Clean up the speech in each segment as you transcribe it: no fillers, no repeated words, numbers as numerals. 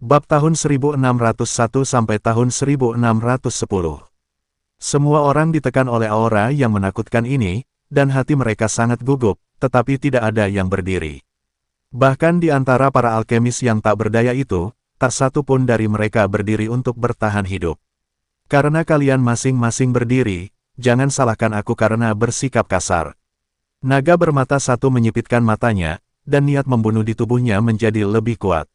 Bab tahun 1601 sampai tahun 1610. Semua orang ditekan oleh aura yang menakutkan ini, dan hati mereka sangat gugup, tetapi tidak ada yang berdiri. Bahkan di antara para alkemis yang tak berdaya itu, tak satu pun dari mereka berdiri untuk bertahan hidup. Karena kalian masing-masing berdiri, jangan salahkan aku karena bersikap kasar. Naga bermata satu menyipitkan matanya, dan niat membunuh di tubuhnya menjadi lebih kuat.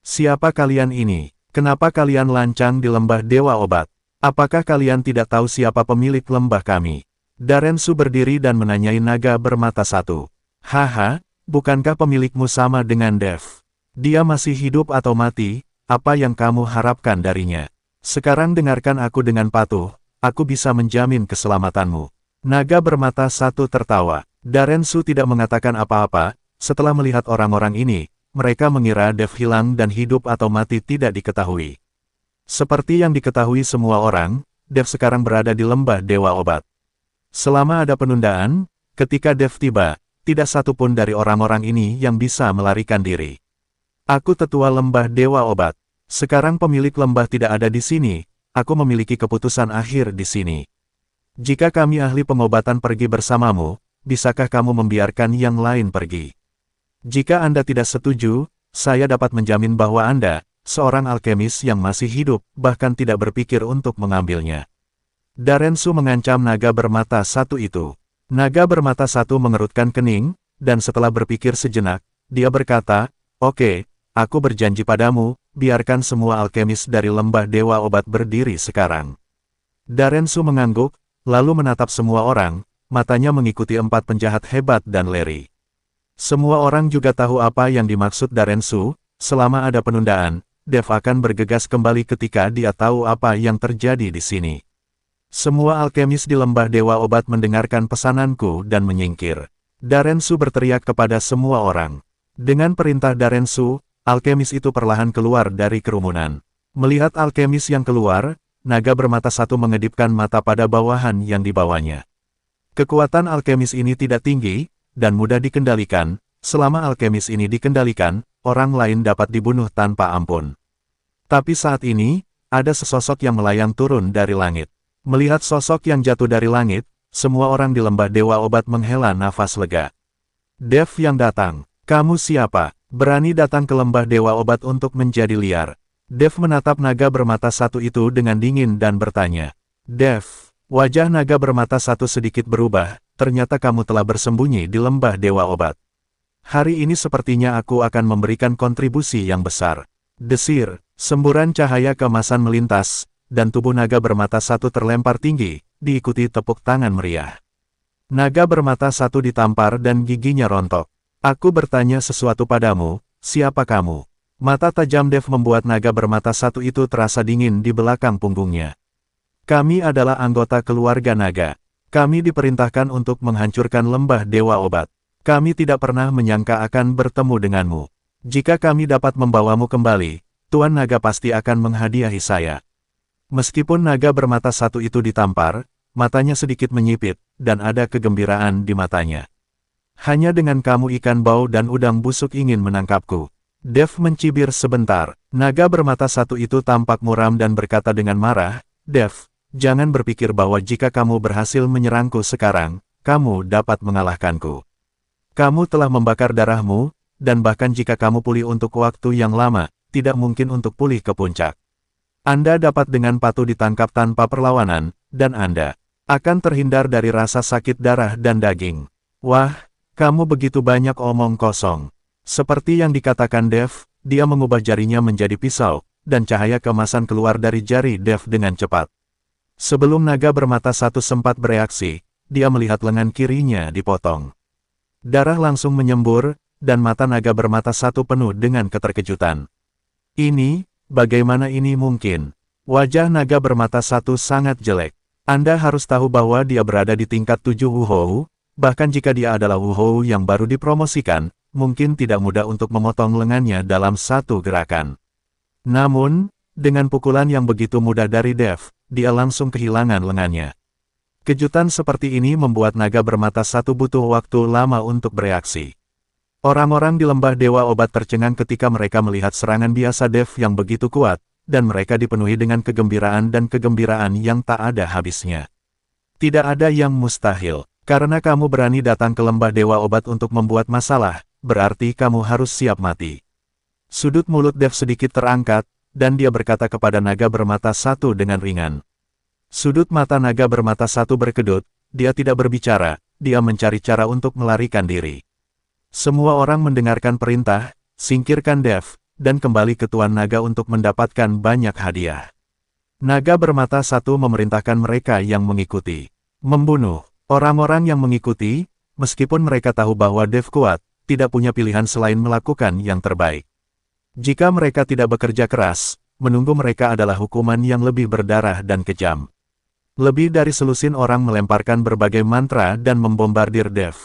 Siapa kalian ini? Kenapa kalian lancang di lembah Dewa Obat? Apakah kalian tidak tahu siapa pemilik lembah kami? Darensu berdiri dan menanyai naga bermata satu. Haha, bukankah pemilikmu sama dengan Dev? Dia masih hidup atau mati? Apa yang kamu harapkan darinya? Sekarang dengarkan aku dengan patuh, aku bisa menjamin keselamatanmu. Naga bermata satu tertawa. Darensu tidak mengatakan apa-apa. Setelah melihat orang-orang ini, mereka mengira Dev hilang dan hidup atau mati tidak diketahui. Seperti yang diketahui semua orang, Dev sekarang berada di lembah Dewa Obat. Selama ada penundaan, ketika Dev tiba, tidak satu pun dari orang-orang ini yang bisa melarikan diri. Aku tetua lembah Dewa Obat. Sekarang pemilik lembah tidak ada di sini, aku memiliki keputusan akhir di sini. Jika kami ahli pengobatan pergi bersamamu, bisakah kamu membiarkan yang lain pergi? Jika Anda tidak setuju, saya dapat menjamin bahwa Anda, seorang alkemis yang masih hidup, bahkan tidak berpikir untuk mengambilnya. Darensu mengancam naga bermata satu itu. Naga bermata satu mengerutkan kening, dan setelah berpikir sejenak, dia berkata, "Oke, aku berjanji padamu, biarkan semua alkemis dari lembah Dewa Obat berdiri sekarang." Darensu mengangguk, lalu menatap semua orang, matanya mengikuti empat penjahat hebat dan Larry. Semua orang juga tahu apa yang dimaksud Darensu. Selama ada penundaan, Dev akan bergegas kembali ketika dia tahu apa yang terjadi di sini. Semua alkemis di lembah Dewa Obat mendengarkan pesananku dan menyingkir. Darensu berteriak kepada semua orang. Dengan perintah Darensu, alkemis itu perlahan keluar dari kerumunan. Melihat alkemis yang keluar, naga bermata satu mengedipkan mata pada bawahan yang dibawanya. Kekuatan alkemis ini tidak tinggi, dan mudah dikendalikan. Selama alkemis ini dikendalikan, orang lain dapat dibunuh tanpa ampun. Tapi saat ini, ada sesosok yang melayang turun dari langit. Melihat sosok yang jatuh dari langit, semua orang di lembah Dewa Obat menghela nafas lega. Dev yang datang, kamu siapa? Berani datang ke lembah Dewa Obat untuk menjadi liar? Dev menatap naga bermata satu itu dengan dingin dan bertanya. Dev, wajah naga bermata satu sedikit berubah. Ternyata kamu telah bersembunyi di lembah Dewa Obat. Hari ini sepertinya aku akan memberikan kontribusi yang besar. Desir, semburan cahaya keemasan melintas, dan tubuh naga bermata satu terlempar tinggi, diikuti tepuk tangan meriah. Naga bermata satu ditampar dan giginya rontok. Aku bertanya sesuatu padamu, siapa kamu? Mata tajam Dev membuat naga bermata satu itu terasa dingin di belakang punggungnya. Kami adalah anggota keluarga naga. Kami diperintahkan untuk menghancurkan lembah Dewa Obat. Kami tidak pernah menyangka akan bertemu denganmu. Jika kami dapat membawamu kembali, Tuan Naga pasti akan menghadiahi saya. Meskipun naga bermata satu itu ditampar, matanya sedikit menyipit, dan ada kegembiraan di matanya. Hanya dengan kamu ikan bau dan udang busuk ingin menangkapku. Dev mencibir sebentar. Naga bermata satu itu tampak muram dan berkata dengan marah, Dev, jangan berpikir bahwa jika kamu berhasil menyerangku sekarang, kamu dapat mengalahkanku. Kamu telah membakar darahmu, dan bahkan jika kamu pulih untuk waktu yang lama, tidak mungkin untuk pulih ke puncak. Anda dapat dengan patuh ditangkap tanpa perlawanan, dan Anda akan terhindar dari rasa sakit darah dan daging. Wah, kamu begitu banyak omong kosong. Seperti yang dikatakan Dev, dia mengubah jarinya menjadi pisau, dan cahaya keemasan keluar dari jari Dev dengan cepat. Sebelum naga bermata satu sempat bereaksi, dia melihat lengan kirinya dipotong. Darah langsung menyembur, dan mata naga bermata satu penuh dengan keterkejutan. Ini, bagaimana ini mungkin? Wajah naga bermata satu sangat jelek. Anda harus tahu bahwa dia berada di tingkat 7 Wuhou, bahkan jika dia adalah Wuhou yang baru dipromosikan, mungkin tidak mudah untuk memotong lengannya dalam satu gerakan. Namun, dengan pukulan yang begitu mudah dari Dev, dia langsung kehilangan lengannya. Kejutan seperti ini membuat naga bermata satu butuh waktu lama untuk bereaksi. Orang-orang di lembah Dewa Obat tercengang ketika mereka melihat serangan biasa Dev yang begitu kuat, dan mereka dipenuhi dengan kegembiraan dan kegembiraan yang tak ada habisnya. Tidak ada yang mustahil, karena kamu berani datang ke lembah Dewa Obat untuk membuat masalah, berarti kamu harus siap mati. Sudut mulut Dev sedikit terangkat, dan dia berkata kepada naga bermata satu dengan ringan. Sudut mata naga bermata satu berkedut, dia tidak berbicara, dia mencari cara untuk melarikan diri. Semua orang mendengarkan perintah, singkirkan Dev, dan kembali ke Tuan Naga untuk mendapatkan banyak hadiah. Naga bermata satu memerintahkan mereka yang mengikuti. Membunuh. Orang-orang yang mengikuti, meskipun mereka tahu bahwa Dev kuat, tidak punya pilihan selain melakukan yang terbaik. Jika mereka tidak bekerja keras, menunggu mereka adalah hukuman yang lebih berdarah dan kejam. Lebih dari selusin orang melemparkan berbagai mantra dan membombardir Dev.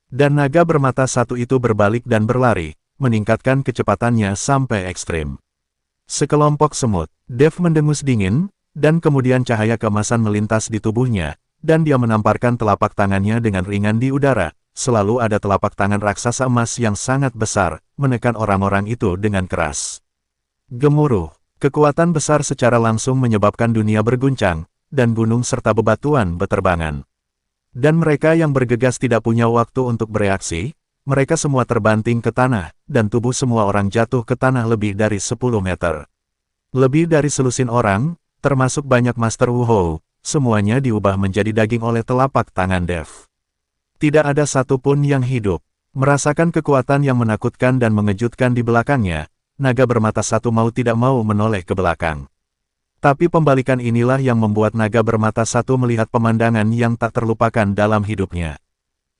Dan naga bermata satu itu berbalik dan berlari, meningkatkan kecepatannya sampai ekstrim. Sekelompok semut, Dev mendengus dingin, dan kemudian cahaya keemasan melintas di tubuhnya, dan dia menamparkan telapak tangannya dengan ringan di udara. Selalu ada telapak tangan raksasa emas yang sangat besar, menekan orang-orang itu dengan keras. Gemuruh, kekuatan besar secara langsung menyebabkan dunia berguncang, dan gunung serta bebatuan beterbangan. Dan mereka yang bergegas tidak punya waktu untuk bereaksi, mereka semua terbanting ke tanah, dan tubuh semua orang jatuh ke tanah lebih dari 10 meter. Lebih dari selusin orang, termasuk banyak Master Wu Hou, semuanya diubah menjadi daging oleh telapak tangan Dev. Tidak ada satupun yang hidup. Merasakan kekuatan yang menakutkan dan mengejutkan di belakangnya, naga bermata satu mau tidak mau menoleh ke belakang. Tapi pembalikan inilah yang membuat naga bermata satu melihat pemandangan yang tak terlupakan dalam hidupnya.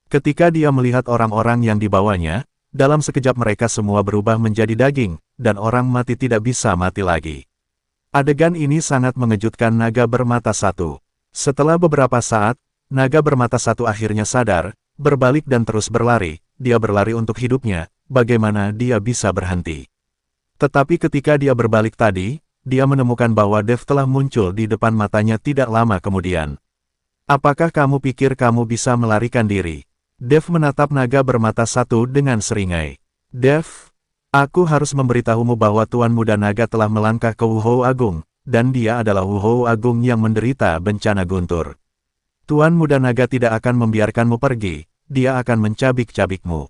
Ketika dia melihat orang-orang yang dibawanya, dalam sekejap mereka semua berubah menjadi daging, dan orang mati tidak bisa mati lagi. Adegan ini sangat mengejutkan naga bermata satu. Setelah beberapa saat, naga bermata satu akhirnya sadar, berbalik dan terus berlari. Dia berlari untuk hidupnya, bagaimana dia bisa berhenti. Tetapi ketika dia berbalik tadi, dia menemukan bahwa Dev telah muncul di depan matanya tidak lama kemudian. Apakah kamu pikir kamu bisa melarikan diri? Dev menatap naga bermata satu dengan seringai. Dev, aku harus memberitahumu bahwa Tuan Muda Naga telah melangkah ke Wu Hou Agung, dan dia adalah Wu Hou Agung yang menderita bencana guntur. Tuan Muda Naga tidak akan membiarkanmu pergi, dia akan mencabik-cabikmu.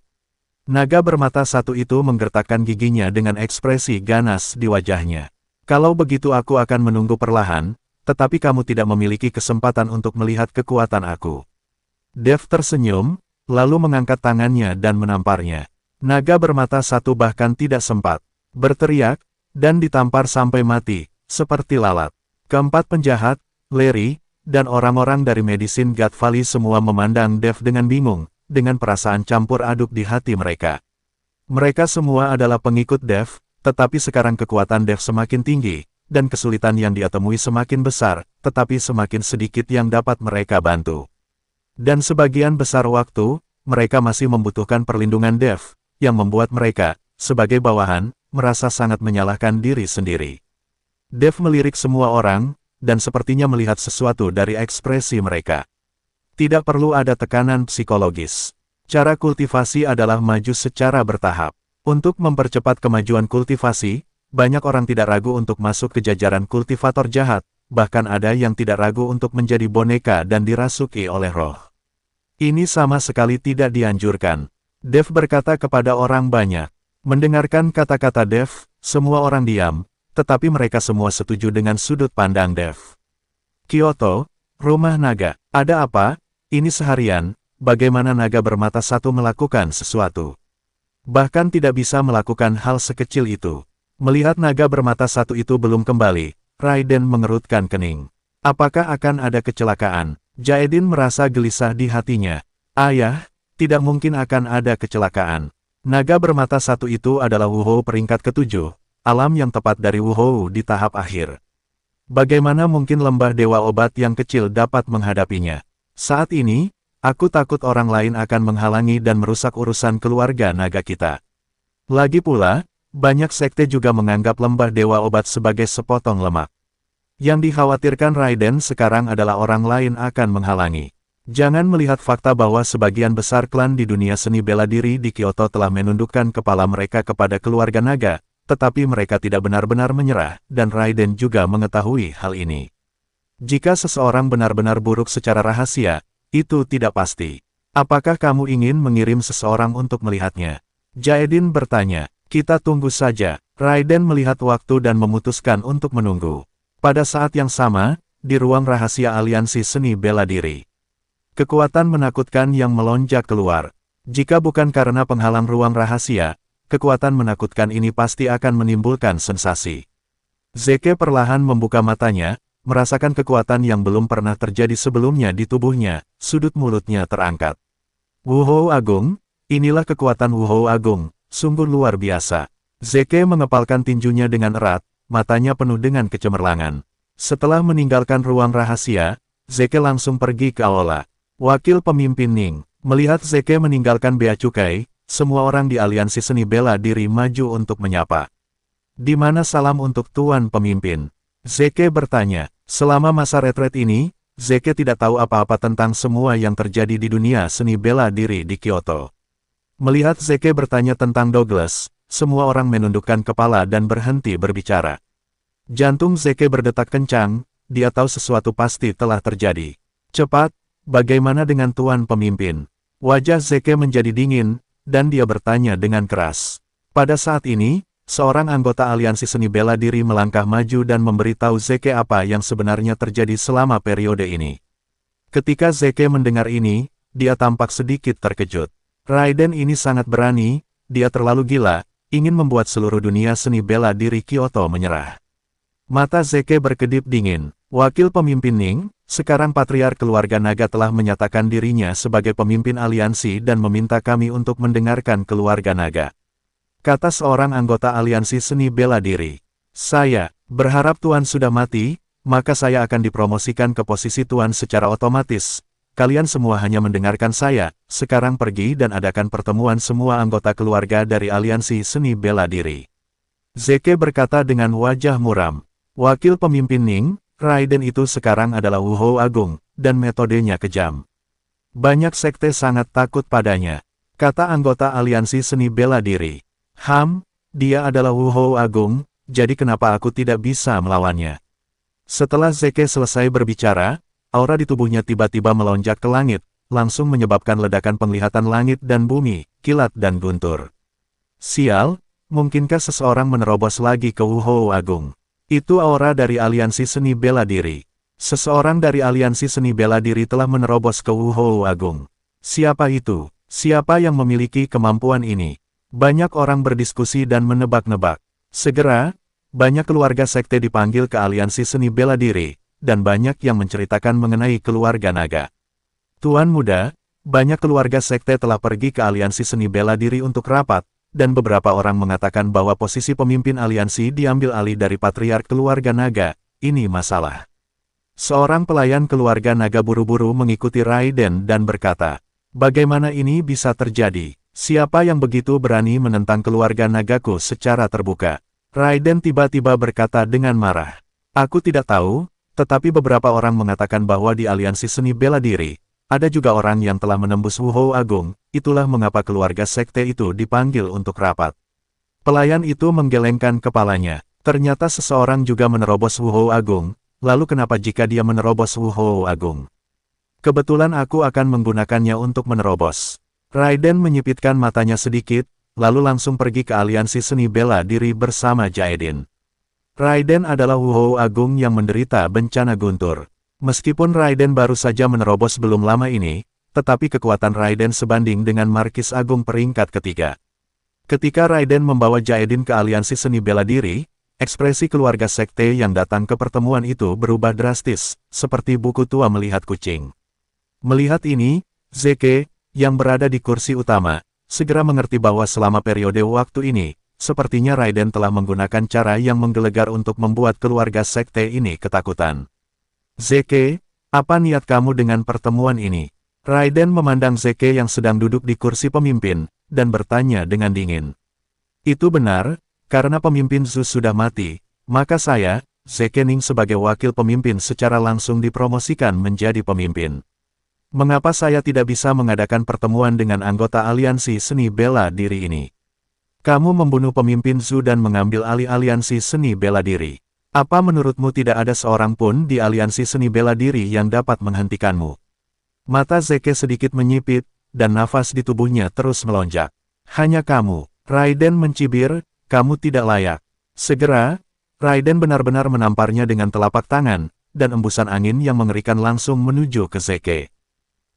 Naga bermata satu itu menggertakkan giginya dengan ekspresi ganas di wajahnya. Kalau begitu aku akan menunggu perlahan, tetapi kamu tidak memiliki kesempatan untuk melihat kekuatan aku. Dev tersenyum, lalu mengangkat tangannya dan menamparnya. Naga bermata satu bahkan tidak sempat berteriak, dan ditampar sampai mati, seperti lalat. Keempat penjahat, Larry, dan orang-orang dari Medicine God Valley semua memandang Dev dengan bingung, dengan perasaan campur aduk di hati mereka. Mereka semua adalah pengikut Dev, tetapi sekarang kekuatan Dev semakin tinggi, dan kesulitan yang dia temui semakin besar, tetapi semakin sedikit yang dapat mereka bantu. Dan sebagian besar waktu, mereka masih membutuhkan perlindungan Dev, yang membuat mereka, sebagai bawahan, merasa sangat menyalahkan diri sendiri. Dev melirik semua orang, dan sepertinya melihat sesuatu dari ekspresi mereka. Tidak perlu ada tekanan psikologis. Cara kultivasi adalah maju secara bertahap. Untuk mempercepat kemajuan kultivasi, banyak orang tidak ragu untuk masuk ke jajaran kultivator jahat, bahkan ada yang tidak ragu untuk menjadi boneka dan dirasuki oleh roh. Ini sama sekali tidak dianjurkan. Dev berkata kepada orang banyak. Mendengarkan kata-kata Dev, semua orang diam, tetapi mereka semua setuju dengan sudut pandang Dev. Kyoto, rumah naga. Ada apa? Ini seharian, bagaimana naga bermata satu melakukan sesuatu? Bahkan tidak bisa melakukan hal sekecil itu. Melihat naga bermata satu itu belum kembali, Raiden mengerutkan kening. Apakah akan ada kecelakaan? Jaedin merasa gelisah di hatinya. Ayah, tidak mungkin akan ada kecelakaan. Naga bermata satu itu adalah Wu Hou peringkat ke-7, alam yang tepat dari Wu Hou di tahap akhir. Bagaimana mungkin lembah Dewa Obat yang kecil dapat menghadapinya? Saat ini, aku takut orang lain akan menghalangi dan merusak urusan keluarga naga kita. Lagi pula, banyak sekte juga menganggap lembah Dewa Obat sebagai sepotong lemak. Yang dikhawatirkan Raiden sekarang adalah orang lain akan menghalangi. Jangan melihat fakta bahwa sebagian besar klan di dunia seni bela diri di Kyoto telah menundukkan kepala mereka kepada keluarga naga, tetapi mereka tidak benar-benar menyerah, dan Raiden juga mengetahui hal ini. Jika seseorang benar-benar buruk secara rahasia, itu tidak pasti. Apakah kamu ingin mengirim seseorang untuk melihatnya? Jaedin bertanya. Kita tunggu saja. Raiden melihat waktu dan memutuskan untuk menunggu. Pada saat yang sama, di ruang rahasia aliansi seni bela diri. Kekuatan menakutkan yang melonjak keluar. Jika bukan karena penghalang ruang rahasia, kekuatan menakutkan ini pasti akan menimbulkan sensasi. Zeke perlahan membuka matanya, merasakan kekuatan yang belum pernah terjadi sebelumnya di tubuhnya, sudut mulutnya terangkat. Wuhou Agung, inilah kekuatan Wuhou Agung, sungguh luar biasa. Zeke mengepalkan tinjunya dengan erat, matanya penuh dengan kecemerlangan. Setelah meninggalkan ruang rahasia, Zeke langsung pergi ke aula. Wakil pemimpin Ning, melihat Zeke meninggalkan bea cukai, semua orang di aliansi seni bela diri maju untuk menyapa. Di mana salam untuk Tuan Pemimpin? Zeke bertanya. Selama masa retret ini, Zeke tidak tahu apa-apa tentang semua yang terjadi di dunia seni bela diri di Kyoto. Melihat Zeke bertanya tentang Douglas, semua orang menundukkan kepala dan berhenti berbicara. Jantung Zeke berdetak kencang, dia tahu sesuatu pasti telah terjadi. Cepat, bagaimana dengan Tuan Pemimpin? Wajah Zeke menjadi dingin, dan dia bertanya dengan keras. Pada saat ini, seorang anggota aliansi seni bela diri melangkah maju dan memberitahu Zeke apa yang sebenarnya terjadi selama periode ini. Ketika Zeke mendengar ini, dia tampak sedikit terkejut. Raiden ini sangat berani, dia terlalu gila, ingin membuat seluruh dunia seni bela diri Kyoto menyerah. Mata Zeke berkedip dingin. Wakil pemimpin Ning, sekarang Patriark Keluarga Naga telah menyatakan dirinya sebagai pemimpin aliansi dan meminta kami untuk mendengarkan Keluarga Naga. Kata seorang anggota aliansi seni bela diri. Saya berharap Tuan sudah mati, maka saya akan dipromosikan ke posisi Tuan secara otomatis. Kalian semua hanya mendengarkan saya, sekarang pergi dan adakan pertemuan semua anggota keluarga dari aliansi seni bela diri. Zeke berkata dengan wajah muram. Wakil pemimpin Ning, Raiden itu sekarang adalah Wuhou Agung, dan metodenya kejam. Banyak sekte sangat takut padanya, kata anggota aliansi seni bela diri. Dia adalah Wuhou Agung, jadi kenapa aku tidak bisa melawannya? Setelah Zeke selesai berbicara, aura di tubuhnya tiba-tiba melonjak ke langit, langsung menyebabkan ledakan penglihatan langit dan bumi, kilat dan guntur. Sial, mungkinkah seseorang menerobos lagi ke Wuhou Agung? Itu aura dari aliansi seni bela diri. Seseorang dari aliansi seni bela diri telah menerobos ke Wuhou Agung. Siapa itu? Siapa yang memiliki kemampuan ini? Banyak orang berdiskusi dan menebak-nebak. Segera, banyak keluarga sekte dipanggil ke aliansi seni bela diri, dan banyak yang menceritakan mengenai keluarga naga. Tuan muda, banyak keluarga sekte telah pergi ke aliansi seni bela diri untuk rapat, dan beberapa orang mengatakan bahwa posisi pemimpin aliansi diambil alih dari Patriark Keluarga Naga. Ini masalah. Seorang pelayan keluarga naga buru-buru mengikuti Raiden dan berkata, bagaimana ini bisa terjadi? Siapa yang begitu berani menentang keluarga nagaku secara terbuka? Raiden tiba-tiba berkata dengan marah. Aku tidak tahu, tetapi beberapa orang mengatakan bahwa di aliansi seni bela diri, ada juga orang yang telah menembus Wuhou Agung, itulah mengapa keluarga sekte itu dipanggil untuk rapat. Pelayan itu menggelengkan kepalanya. Ternyata seseorang juga menerobos Wuhou Agung, lalu kenapa jika dia menerobos Wuhou Agung? Kebetulan aku akan menggunakannya untuk menerobos. Raiden menyipitkan matanya sedikit, lalu langsung pergi ke aliansi seni bela diri bersama Jaedin. Raiden adalah Wuhou Agung yang menderita bencana guntur. Meskipun Raiden baru saja menerobos belum lama ini, tetapi kekuatan Raiden sebanding dengan Markis Agung peringkat ketiga. Ketika Raiden membawa Jaedin ke aliansi seni bela diri, ekspresi keluarga sekte yang datang ke pertemuan itu berubah drastis, seperti buku tua melihat kucing. Melihat ini, Zeke, yang berada di kursi utama, segera mengerti bahwa selama periode waktu ini, sepertinya Raiden telah menggunakan cara yang menggelegar untuk membuat keluarga sekte ini ketakutan. Zeke, apa niat kamu dengan pertemuan ini? Raiden memandang Zeke yang sedang duduk di kursi pemimpin, dan bertanya dengan dingin. Itu benar, karena pemimpin Zeus sudah mati, maka saya, Zeke Ning sebagai wakil pemimpin secara langsung dipromosikan menjadi pemimpin. Mengapa saya tidak bisa mengadakan pertemuan dengan anggota aliansi seni bela diri ini? Kamu membunuh pemimpin Zhu dan mengambil alih aliansi seni bela diri. Apa menurutmu tidak ada seorang pun di aliansi seni bela diri yang dapat menghentikanmu? Mata Zeke sedikit menyipit, dan nafas di tubuhnya terus melonjak. Hanya kamu, Raiden mencibir, kamu tidak layak. Segera, Raiden benar-benar menamparnya dengan telapak tangan, dan embusan angin yang mengerikan langsung menuju ke Zeke.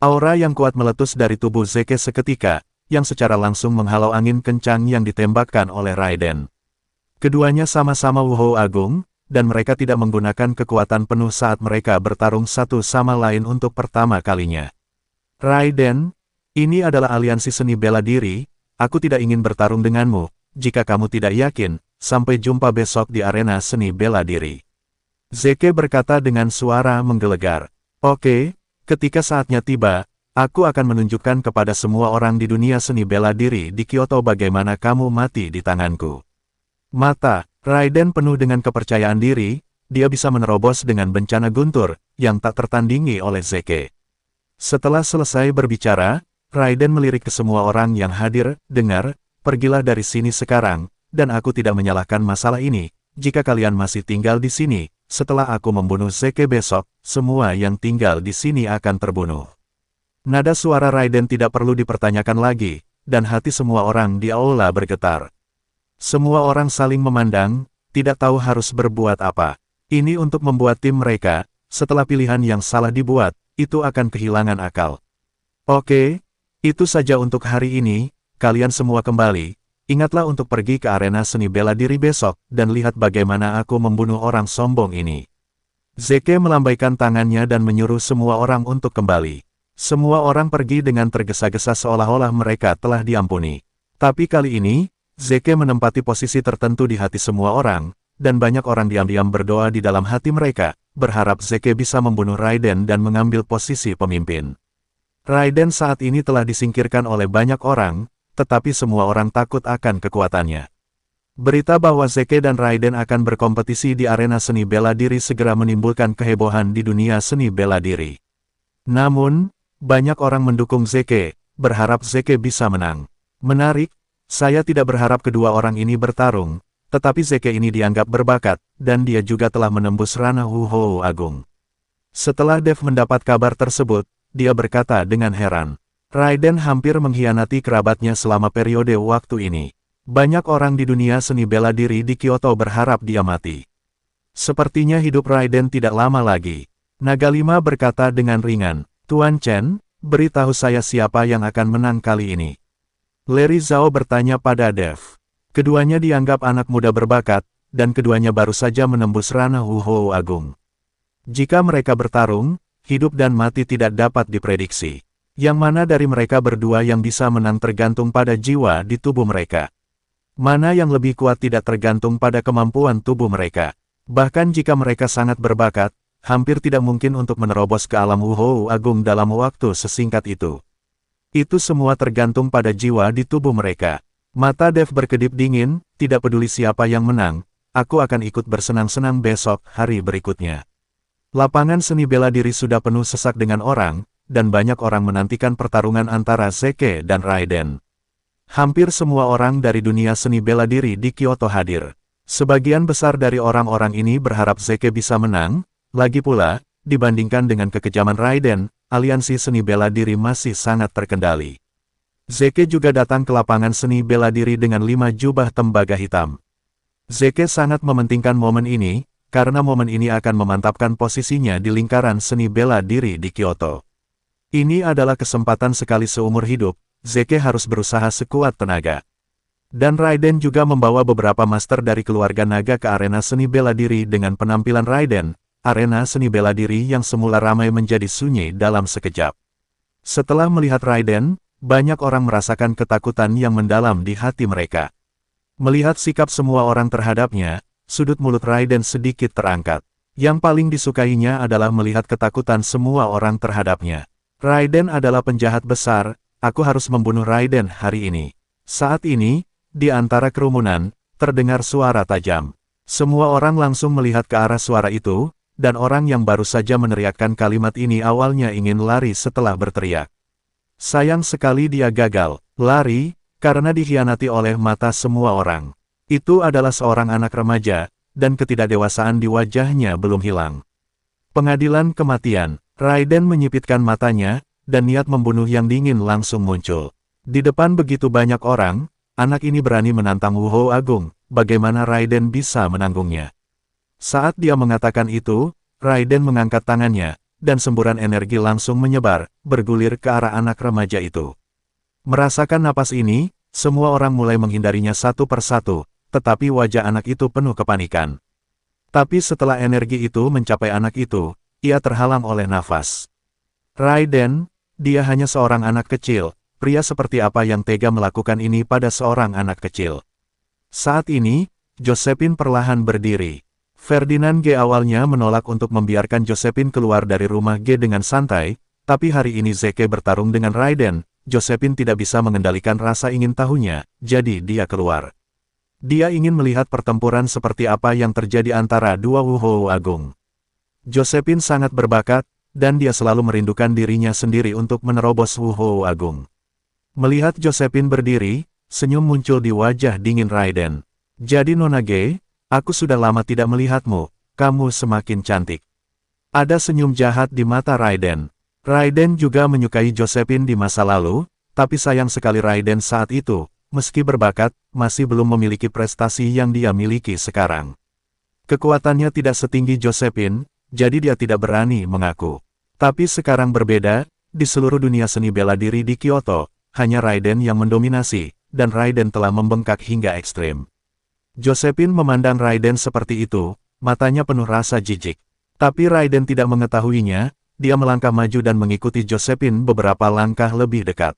Aura yang kuat meletus dari tubuh Zeke seketika, yang secara langsung menghalau angin kencang yang ditembakkan oleh Raiden. Keduanya sama-sama Wuhou Agung, dan mereka tidak menggunakan kekuatan penuh saat mereka bertarung satu sama lain untuk pertama kalinya. Raiden, ini adalah aliansi seni bela diri, aku tidak ingin bertarung denganmu, jika kamu tidak yakin, sampai jumpa besok di arena seni bela diri. Zeke berkata dengan suara menggelegar. Oke, ketika saatnya tiba, aku akan menunjukkan kepada semua orang di dunia seni bela diri di Kyoto bagaimana kamu mati di tanganku. Mata Raiden penuh dengan kepercayaan diri, dia bisa menerobos dengan bencana guntur, yang tak tertandingi oleh Zeke. Setelah selesai berbicara, Raiden melirik ke semua orang yang hadir, dengar, pergilah dari sini sekarang, dan aku tidak menyalahkan masalah ini, jika kalian masih tinggal di sini, setelah aku membunuh Zeke besok, semua yang tinggal di sini akan terbunuh. Nada suara Raiden tidak perlu dipertanyakan lagi, dan hati semua orang di aula bergetar. Semua orang saling memandang, tidak tahu harus berbuat apa. Ini untuk membuat tim mereka, setelah pilihan yang salah dibuat, itu akan kehilangan akal. Oke, itu saja untuk hari ini, kalian semua kembali. Ingatlah untuk pergi ke arena seni bela diri besok, dan lihat bagaimana aku membunuh orang sombong ini. Zeke melambaikan tangannya dan menyuruh semua orang untuk kembali. Semua orang pergi dengan tergesa-gesa seolah-olah mereka telah diampuni. Tapi kali ini, Zeke menempati posisi tertentu di hati semua orang, dan banyak orang diam-diam berdoa di dalam hati mereka, berharap Zeke bisa membunuh Raiden dan mengambil posisi pemimpin. Raiden saat ini telah disingkirkan oleh banyak orang, tetapi semua orang takut akan kekuatannya. Berita bahwa Zeke dan Raiden akan berkompetisi di arena seni bela diri segera menimbulkan kehebohan di dunia seni bela diri. Namun, banyak orang mendukung Zeke, berharap Zeke bisa menang. Menarik, saya tidak berharap kedua orang ini bertarung, tetapi Zeke ini dianggap berbakat, dan dia juga telah menembus ranah Wuhou Agung. Setelah Dev mendapat kabar tersebut, dia berkata dengan heran. Raiden hampir mengkhianati kerabatnya selama periode waktu ini. Banyak orang di dunia seni bela diri di Kyoto berharap dia mati. Sepertinya hidup Raiden tidak lama lagi. Naga Lima berkata dengan ringan, Tuan Chen, beritahu saya siapa yang akan menang kali ini. Larry Zhao bertanya pada Dev. Keduanya dianggap anak muda berbakat, dan keduanya baru saja menembus ranah Wuhou Agung. Jika mereka bertarung, hidup dan mati tidak dapat diprediksi. Yang mana dari mereka berdua yang bisa menang tergantung pada jiwa di tubuh mereka. Mana yang lebih kuat tidak tergantung pada kemampuan tubuh mereka. Bahkan jika mereka sangat berbakat, hampir tidak mungkin untuk menerobos ke alam Wuhou Agung dalam waktu sesingkat itu. Itu semua tergantung pada jiwa di tubuh mereka. Mata Dev berkedip dingin, tidak peduli siapa yang menang, aku akan ikut bersenang-senang besok hari berikutnya. Lapangan seni bela diri sudah penuh sesak dengan orang, dan banyak orang menantikan pertarungan antara Zeke dan Raiden. Hampir semua orang dari dunia seni bela diri di Kyoto hadir. Sebagian besar dari orang-orang ini berharap Zeke bisa menang. Lagi pula, dibandingkan dengan kekejaman Raiden, aliansi seni bela diri masih sangat terkendali. Zeke juga datang ke lapangan seni bela diri dengan 5 jubah tembaga hitam. Zeke sangat mementingkan momen ini, karena momen ini akan memantapkan posisinya di lingkaran seni bela diri di Kyoto. Ini adalah kesempatan sekali seumur hidup, Zeke harus berusaha sekuat tenaga. Dan Raiden juga membawa beberapa master dari keluarga naga ke arena seni bela diri dengan penampilan Raiden. Arena seni bela diri yang semula ramai menjadi sunyi dalam sekejap. Setelah melihat Raiden, banyak orang merasakan ketakutan yang mendalam di hati mereka. Melihat sikap semua orang terhadapnya, sudut mulut Raiden sedikit terangkat. Yang paling disukainya adalah melihat ketakutan semua orang terhadapnya. Raiden adalah penjahat besar, aku harus membunuh Raiden hari ini. Saat ini, di antara kerumunan, terdengar suara tajam. Semua orang langsung melihat ke arah suara itu, dan orang yang baru saja meneriakkan kalimat ini awalnya ingin lari setelah berteriak. Sayang sekali dia gagal, lari, karena dikhianati oleh mata semua orang. Itu adalah seorang anak remaja, dan ketidakdewasaan di wajahnya belum hilang. Pengadilan kematian, Raiden menyipitkan matanya, dan niat membunuh yang dingin langsung muncul. Di depan begitu banyak orang, anak ini berani menantang Wu Hou Agung, bagaimana Raiden bisa menanggungnya? Saat dia mengatakan itu, Raiden mengangkat tangannya, dan semburan energi langsung menyebar, bergulir ke arah anak remaja itu. Merasakan napas ini, semua orang mulai menghindarinya satu persatu, tetapi wajah anak itu penuh kepanikan. Tapi setelah energi itu mencapai anak itu, ia terhalang oleh nafas. Raiden, dia hanya seorang anak kecil, pria seperti apa yang tega melakukan ini pada seorang anak kecil. Saat ini, Josephine perlahan berdiri. Ferdinand G awalnya menolak untuk membiarkan Josephine keluar dari rumah G dengan santai, tapi hari ini Zeke bertarung dengan Raiden, Josephine tidak bisa mengendalikan rasa ingin tahunya, jadi dia keluar. Dia ingin melihat pertempuran seperti apa yang terjadi antara dua Wu Hou Agung. Josephine sangat berbakat, dan dia selalu merindukan dirinya sendiri untuk menerobos Wu Hou Agung. Melihat Josephine berdiri, senyum muncul di wajah dingin Raiden. Jadi Nona G, aku sudah lama tidak melihatmu, kamu semakin cantik. Ada senyum jahat di mata Raiden. Raiden juga menyukai Josephine di masa lalu, tapi sayang sekali Raiden saat itu, meski berbakat, masih belum memiliki prestasi yang dia miliki sekarang. Kekuatannya tidak setinggi Josephine, jadi dia tidak berani mengaku. Tapi sekarang berbeda, di seluruh dunia seni bela diri di Kyoto, hanya Raiden yang mendominasi, dan Raiden telah membengkak hingga ekstrim. Josephine memandang Raiden seperti itu, matanya penuh rasa jijik. Tapi Raiden tidak mengetahuinya, dia melangkah maju dan mengikuti Josephine beberapa langkah lebih dekat.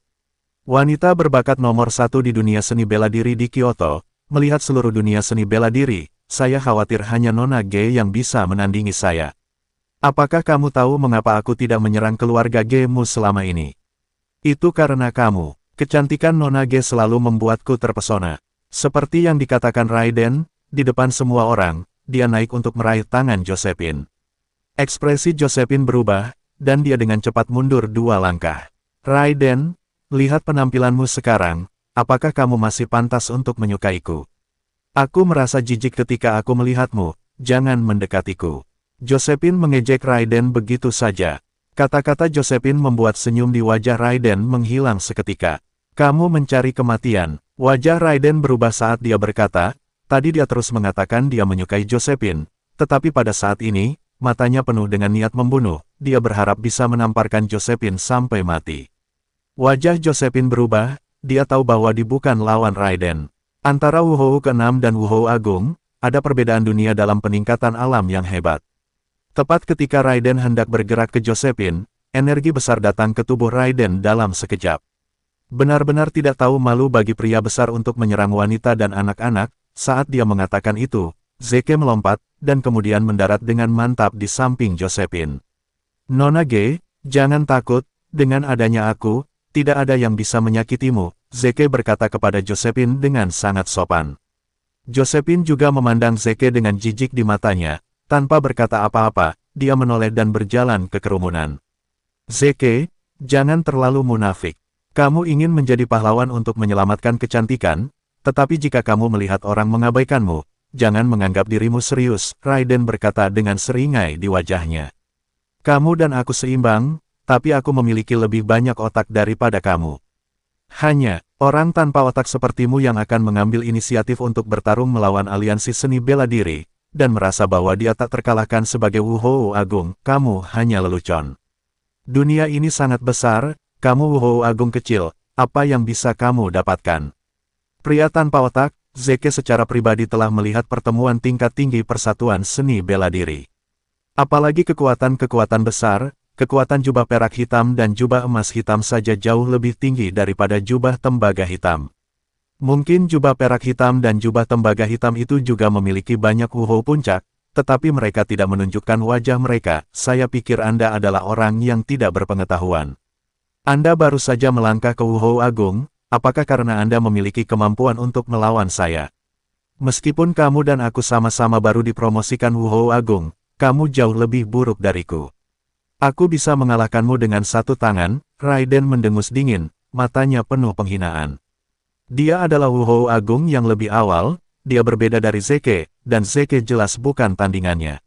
Wanita berbakat nomor 1 di dunia seni bela diri di Kyoto, melihat seluruh dunia seni bela diri, saya khawatir hanya Nona G yang bisa menandingi saya. Apakah kamu tahu mengapa aku tidak menyerang keluarga G-mu selama ini? Itu karena kamu, kecantikan Nona G selalu membuatku terpesona. Seperti yang dikatakan Raiden, di depan semua orang, dia naik untuk meraih tangan Josephine. Ekspresi Josephine berubah, dan dia dengan cepat mundur 2 langkah. Raiden, lihat penampilanmu sekarang, apakah kamu masih pantas untuk menyukaiku? Aku merasa jijik ketika aku melihatmu, jangan mendekatiku. Josephine mengejek Raiden begitu saja. Kata-kata Josephine membuat senyum di wajah Raiden menghilang seketika. Kamu mencari kematian. Wajah Raiden berubah saat dia berkata, tadi dia terus mengatakan dia menyukai Josephine, tetapi pada saat ini, matanya penuh dengan niat membunuh, dia berharap bisa menamparkan Josephine sampai mati. Wajah Josephine berubah, dia tahu bahwa dia bukan lawan Raiden. Antara Wu Hou ke-6 dan Wu Hou Agung, ada perbedaan dunia dalam peningkatan alam yang hebat. Tepat ketika Raiden hendak bergerak ke Josephine, energi besar datang ke tubuh Raiden dalam sekejap. Benar-benar tidak tahu malu bagi pria besar untuk menyerang wanita dan anak-anak, saat dia mengatakan itu, Zeke melompat, dan kemudian mendarat dengan mantap di samping Josephine. Nona G, jangan takut, dengan adanya aku, tidak ada yang bisa menyakitimu, Zeke berkata kepada Josephine dengan sangat sopan. Josephine juga memandang Zeke dengan jijik di matanya, tanpa berkata apa-apa, dia menoleh dan berjalan ke kerumunan. Zeke, jangan terlalu munafik. Kamu ingin menjadi pahlawan untuk menyelamatkan kecantikan, tetapi jika kamu melihat orang mengabaikanmu, jangan menganggap dirimu serius, Raiden berkata dengan seringai di wajahnya. Kamu dan aku seimbang, tapi aku memiliki lebih banyak otak daripada kamu. Hanya, orang tanpa otak sepertimu yang akan mengambil inisiatif untuk bertarung melawan aliansi seni bela diri, dan merasa bahwa dia tak terkalahkan sebagai Wu Hou Agung, kamu hanya lelucon. Dunia ini sangat besar, kamu Wu Hou Agung kecil, apa yang bisa kamu dapatkan? Pria tanpa otak, Zeke secara pribadi telah melihat pertemuan tingkat tinggi persatuan seni bela diri. Apalagi kekuatan-kekuatan besar, kekuatan jubah perak hitam dan jubah emas hitam saja jauh lebih tinggi daripada jubah tembaga hitam. Mungkin jubah perak hitam dan jubah tembaga hitam itu juga memiliki banyak Wu Hou puncak, tetapi mereka tidak menunjukkan wajah mereka. Saya pikir Anda adalah orang yang tidak berpengetahuan. Anda baru saja melangkah ke Wu Hou Agung, apakah karena Anda memiliki kemampuan untuk melawan saya? Meskipun kamu dan aku sama-sama baru dipromosikan Wu Hou Agung, kamu jauh lebih buruk dariku. Aku bisa mengalahkanmu dengan satu tangan, Raiden mendengus dingin, matanya penuh penghinaan. Dia adalah Wu Hou Agung yang lebih awal, dia berbeda dari Zeke, dan Zeke jelas bukan tandingannya.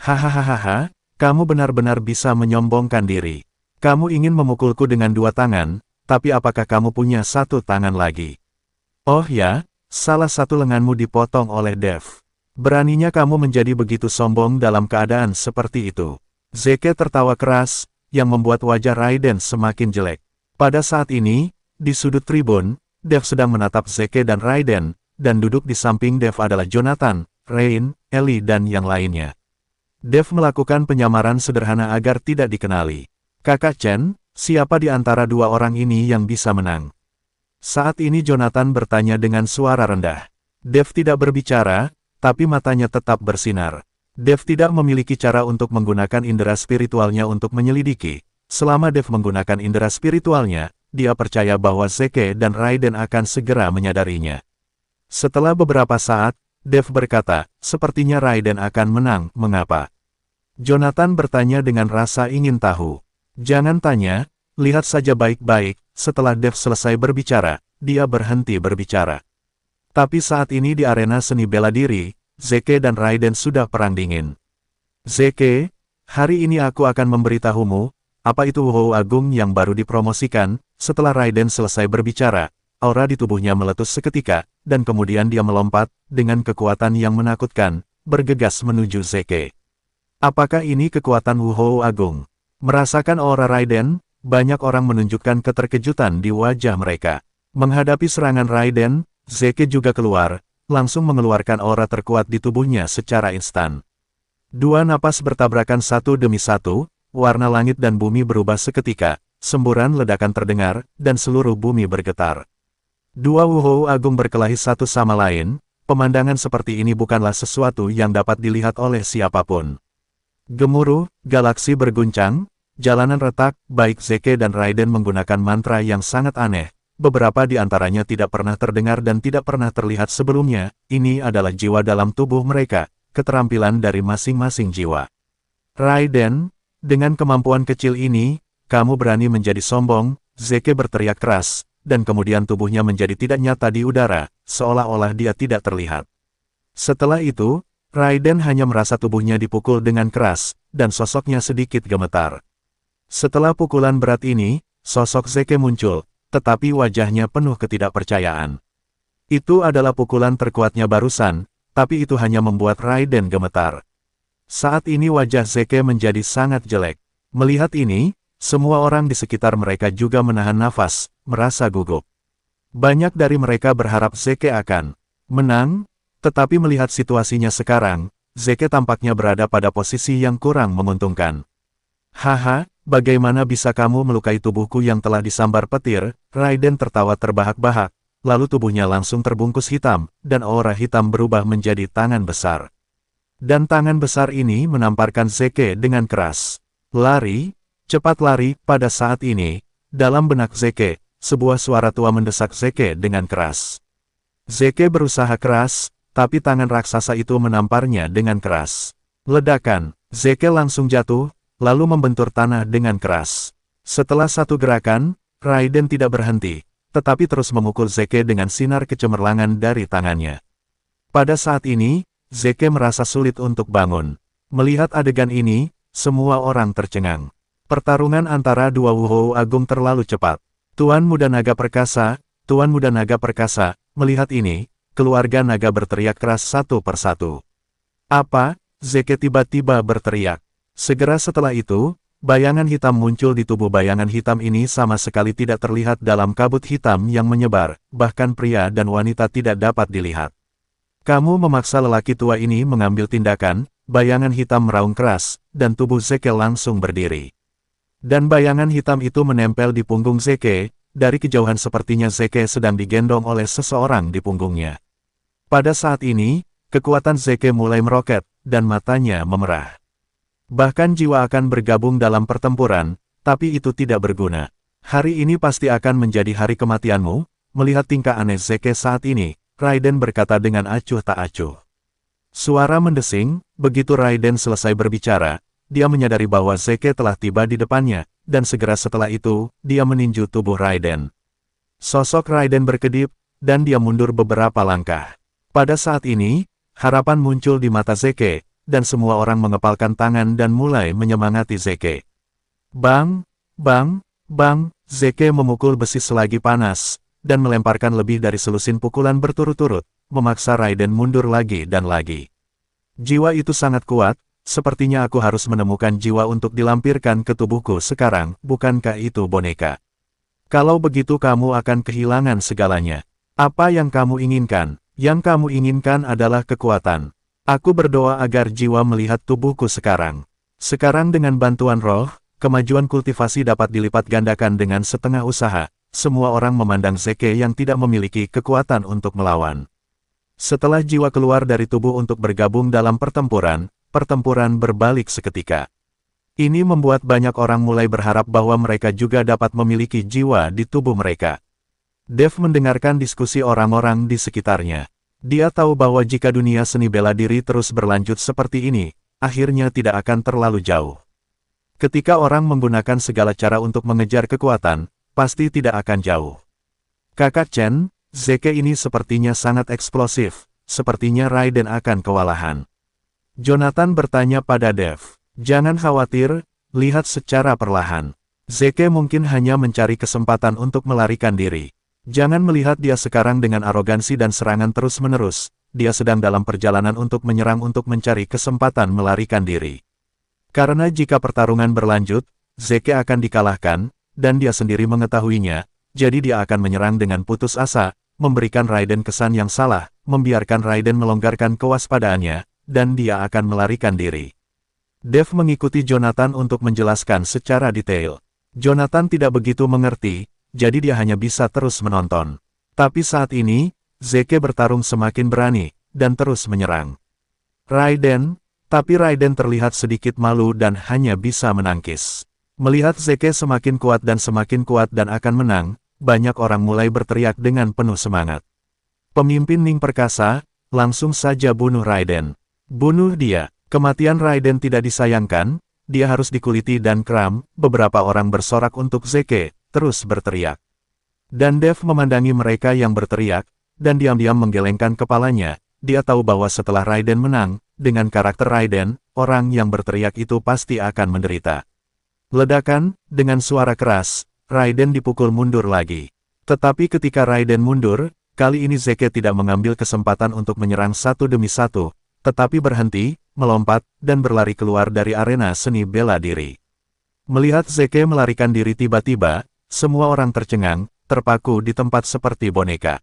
Hahaha, kamu benar-benar bisa menyombongkan diri. Kamu ingin memukulku dengan dua tangan, tapi apakah kamu punya satu tangan lagi? Oh ya, salah satu lenganmu dipotong oleh Dev. Beraninya kamu menjadi begitu sombong dalam keadaan seperti itu. Zeke tertawa keras, yang membuat wajah Raiden semakin jelek. Pada saat ini, di sudut tribun, Dev sedang menatap Zeke dan Raiden, dan duduk di samping Dev adalah Jonathan, Rain, Ellie dan yang lainnya. Dev melakukan penyamaran sederhana agar tidak dikenali. Kakak Chen, siapa di antara dua orang ini yang bisa menang? Saat ini Jonathan bertanya dengan suara rendah. Dev tidak berbicara, tapi matanya tetap bersinar. Dev tidak memiliki cara untuk menggunakan indera spiritualnya untuk menyelidiki. Selama Dev menggunakan indera spiritualnya, dia percaya bahwa Zeke dan Raiden akan segera menyadarinya. Setelah beberapa saat, Dev berkata, sepertinya Raiden akan menang, mengapa? Jonathan bertanya dengan rasa ingin tahu. Jangan tanya, lihat saja baik-baik. Setelah Dev selesai berbicara, dia berhenti berbicara. Tapi saat ini di arena seni bela diri, Zeke dan Raiden sudah perang dingin. Zeke, hari ini aku akan memberitahumu, apa itu Wu Hou Agung yang baru dipromosikan. Setelah Raiden selesai berbicara, aura di tubuhnya meletus seketika, dan kemudian dia melompat, dengan kekuatan yang menakutkan, bergegas menuju Zeke. Apakah ini kekuatan Wu Hou Agung? Merasakan aura Raiden, banyak orang menunjukkan keterkejutan di wajah mereka. Menghadapi serangan Raiden, Zeke juga keluar, langsung mengeluarkan aura terkuat di tubuhnya secara instan. Dua napas bertabrakan satu demi satu, warna langit dan bumi berubah seketika, semburan ledakan terdengar, dan seluruh bumi bergetar. Dua Wu Hou Agung berkelahi satu sama lain, pemandangan seperti ini bukanlah sesuatu yang dapat dilihat oleh siapapun. Gemuruh, galaksi berguncang, jalanan retak, baik Zeke dan Raiden menggunakan mantra yang sangat aneh. Beberapa di antaranya tidak pernah terdengar dan tidak pernah terlihat sebelumnya. Ini adalah jiwa dalam tubuh mereka, keterampilan dari masing-masing jiwa. Raiden, dengan kemampuan kecil ini, kamu berani menjadi sombong, Zeke berteriak keras, dan kemudian tubuhnya menjadi tidak nyata di udara, seolah-olah dia tidak terlihat. Setelah itu, Raiden hanya merasa tubuhnya dipukul dengan keras, dan sosoknya sedikit gemetar. Setelah pukulan berat ini, sosok Zeke muncul, tetapi wajahnya penuh ketidakpercayaan. Itu adalah pukulan terkuatnya barusan, tapi itu hanya membuat Raiden gemetar. Saat ini wajah Zeke menjadi sangat jelek. Melihat ini, semua orang di sekitar mereka juga menahan nafas, merasa gugup. Banyak dari mereka berharap Zeke akan menang, tetapi melihat situasinya sekarang, Zeke tampaknya berada pada posisi yang kurang menguntungkan. Haha, bagaimana bisa kamu melukai tubuhku yang telah disambar petir? Raiden tertawa terbahak-bahak, lalu tubuhnya langsung terbungkus hitam, dan aura hitam berubah menjadi tangan besar. Dan tangan besar ini menamparkan Zeke dengan keras. Lari, cepat lari. Pada saat ini, dalam benak Zeke, sebuah suara tua mendesak Zeke dengan keras. Zeke berusaha keras, tapi tangan raksasa itu menamparnya dengan keras. Ledakan, Zeke langsung jatuh, lalu membentur tanah dengan keras. Setelah satu gerakan, Raiden tidak berhenti, tetapi terus memukul Zeke dengan sinar kecemerlangan dari tangannya. Pada saat ini, Zeke merasa sulit untuk bangun. Melihat adegan ini, semua orang tercengang. Pertarungan antara dua Wu Hou Agung terlalu cepat. Tuan Muda Naga Perkasa, Tuan Muda Naga Perkasa, melihat ini, keluarga naga berteriak keras satu persatu. Apa? Zeke tiba-tiba berteriak. Segera setelah itu, bayangan hitam muncul di tubuh bayangan hitam ini sama sekali tidak terlihat dalam kabut hitam yang menyebar, bahkan pria dan wanita tidak dapat dilihat. Kamu memaksa lelaki tua ini mengambil tindakan, bayangan hitam meraung keras, dan tubuh Zeke langsung berdiri. Dan bayangan hitam itu menempel di punggung Zeke, dari kejauhan sepertinya Zeke sedang digendong oleh seseorang di punggungnya. Pada saat ini, kekuatan Zeke mulai meroket, dan matanya memerah. Bahkan jiwa akan bergabung dalam pertempuran, tapi itu tidak berguna. Hari ini pasti akan menjadi hari kematianmu. Melihat tingkah aneh Zeke saat ini, Raiden berkata dengan acuh tak acuh. Suara mendesing, begitu Raiden selesai berbicara, dia menyadari bahwa Zeke telah tiba di depannya, dan segera setelah itu, dia meninju tubuh Raiden. Sosok Raiden berkedip, dan dia mundur beberapa langkah. Pada saat ini, harapan muncul di mata Zeke, dan semua orang mengepalkan tangan dan mulai menyemangati Zeke. Bang, bang, bang, Zeke memukul besi selagi panas, dan melemparkan lebih dari selusin pukulan berturut-turut, memaksa Raiden mundur lagi dan lagi. Jiwa itu sangat kuat, sepertinya aku harus menemukan jiwa untuk dilampirkan ke tubuhku sekarang, bukankah itu boneka? Kalau begitu kamu akan kehilangan segalanya. Apa yang kamu inginkan? Yang kamu inginkan adalah kekuatan. Aku berdoa agar jiwa melihat tubuhku sekarang. Sekarang dengan bantuan roh, kemajuan kultivasi dapat dilipat gandakan dengan setengah usaha. Semua orang memandang Zeke yang tidak memiliki kekuatan untuk melawan. Setelah jiwa keluar dari tubuh untuk bergabung dalam pertempuran, pertempuran berbalik seketika. Ini membuat banyak orang mulai berharap bahwa mereka juga dapat memiliki jiwa di tubuh mereka. Dev mendengarkan diskusi orang-orang di sekitarnya. Dia tahu bahwa jika dunia seni bela diri terus berlanjut seperti ini, akhirnya tidak akan terlalu jauh. Ketika orang menggunakan segala cara untuk mengejar kekuatan, pasti tidak akan jauh. Kakak Chen, Zeke ini sepertinya sangat eksplosif, sepertinya Raiden akan kewalahan. Jonathan bertanya pada Dev, jangan khawatir, lihat secara perlahan. Zeke mungkin hanya mencari kesempatan untuk melarikan diri. Jangan melihat dia sekarang dengan arogansi dan serangan terus-menerus, dia sedang dalam perjalanan untuk menyerang untuk mencari kesempatan melarikan diri. Karena jika pertarungan berlanjut, Zeke akan dikalahkan, dan dia sendiri mengetahuinya, jadi dia akan menyerang dengan putus asa, memberikan Raiden kesan yang salah, membiarkan Raiden melonggarkan kewaspadaannya, dan dia akan melarikan diri. Dev mengikuti Jonathan untuk menjelaskan secara detail. Jonathan tidak begitu mengerti, jadi dia hanya bisa terus menonton. Tapi saat ini, Zeke bertarung semakin berani, dan terus menyerang Raiden, tapi Raiden terlihat sedikit malu dan hanya bisa menangkis. Melihat Zeke semakin kuat dan akan menang, banyak orang mulai berteriak dengan penuh semangat. Pemimpin Ning Perkasa, langsung saja bunuh Raiden. Bunuh dia. Kematian Raiden tidak disayangkan, dia harus dikuliti dan kram, beberapa orang bersorak untuk Zeke, terus berteriak. Dan Dev memandangi mereka yang berteriak, dan diam-diam menggelengkan kepalanya, dia tahu bahwa setelah Raiden menang, dengan karakter Raiden, orang yang berteriak itu pasti akan menderita. Ledakan, dengan suara keras, Raiden dipukul mundur lagi. Tetapi ketika Raiden mundur, kali ini Zeke tidak mengambil kesempatan untuk menyerang satu demi satu, tetapi berhenti, melompat, dan berlari keluar dari arena seni bela diri. Melihat Zeke melarikan diri tiba-tiba, semua orang tercengang, terpaku di tempat seperti boneka.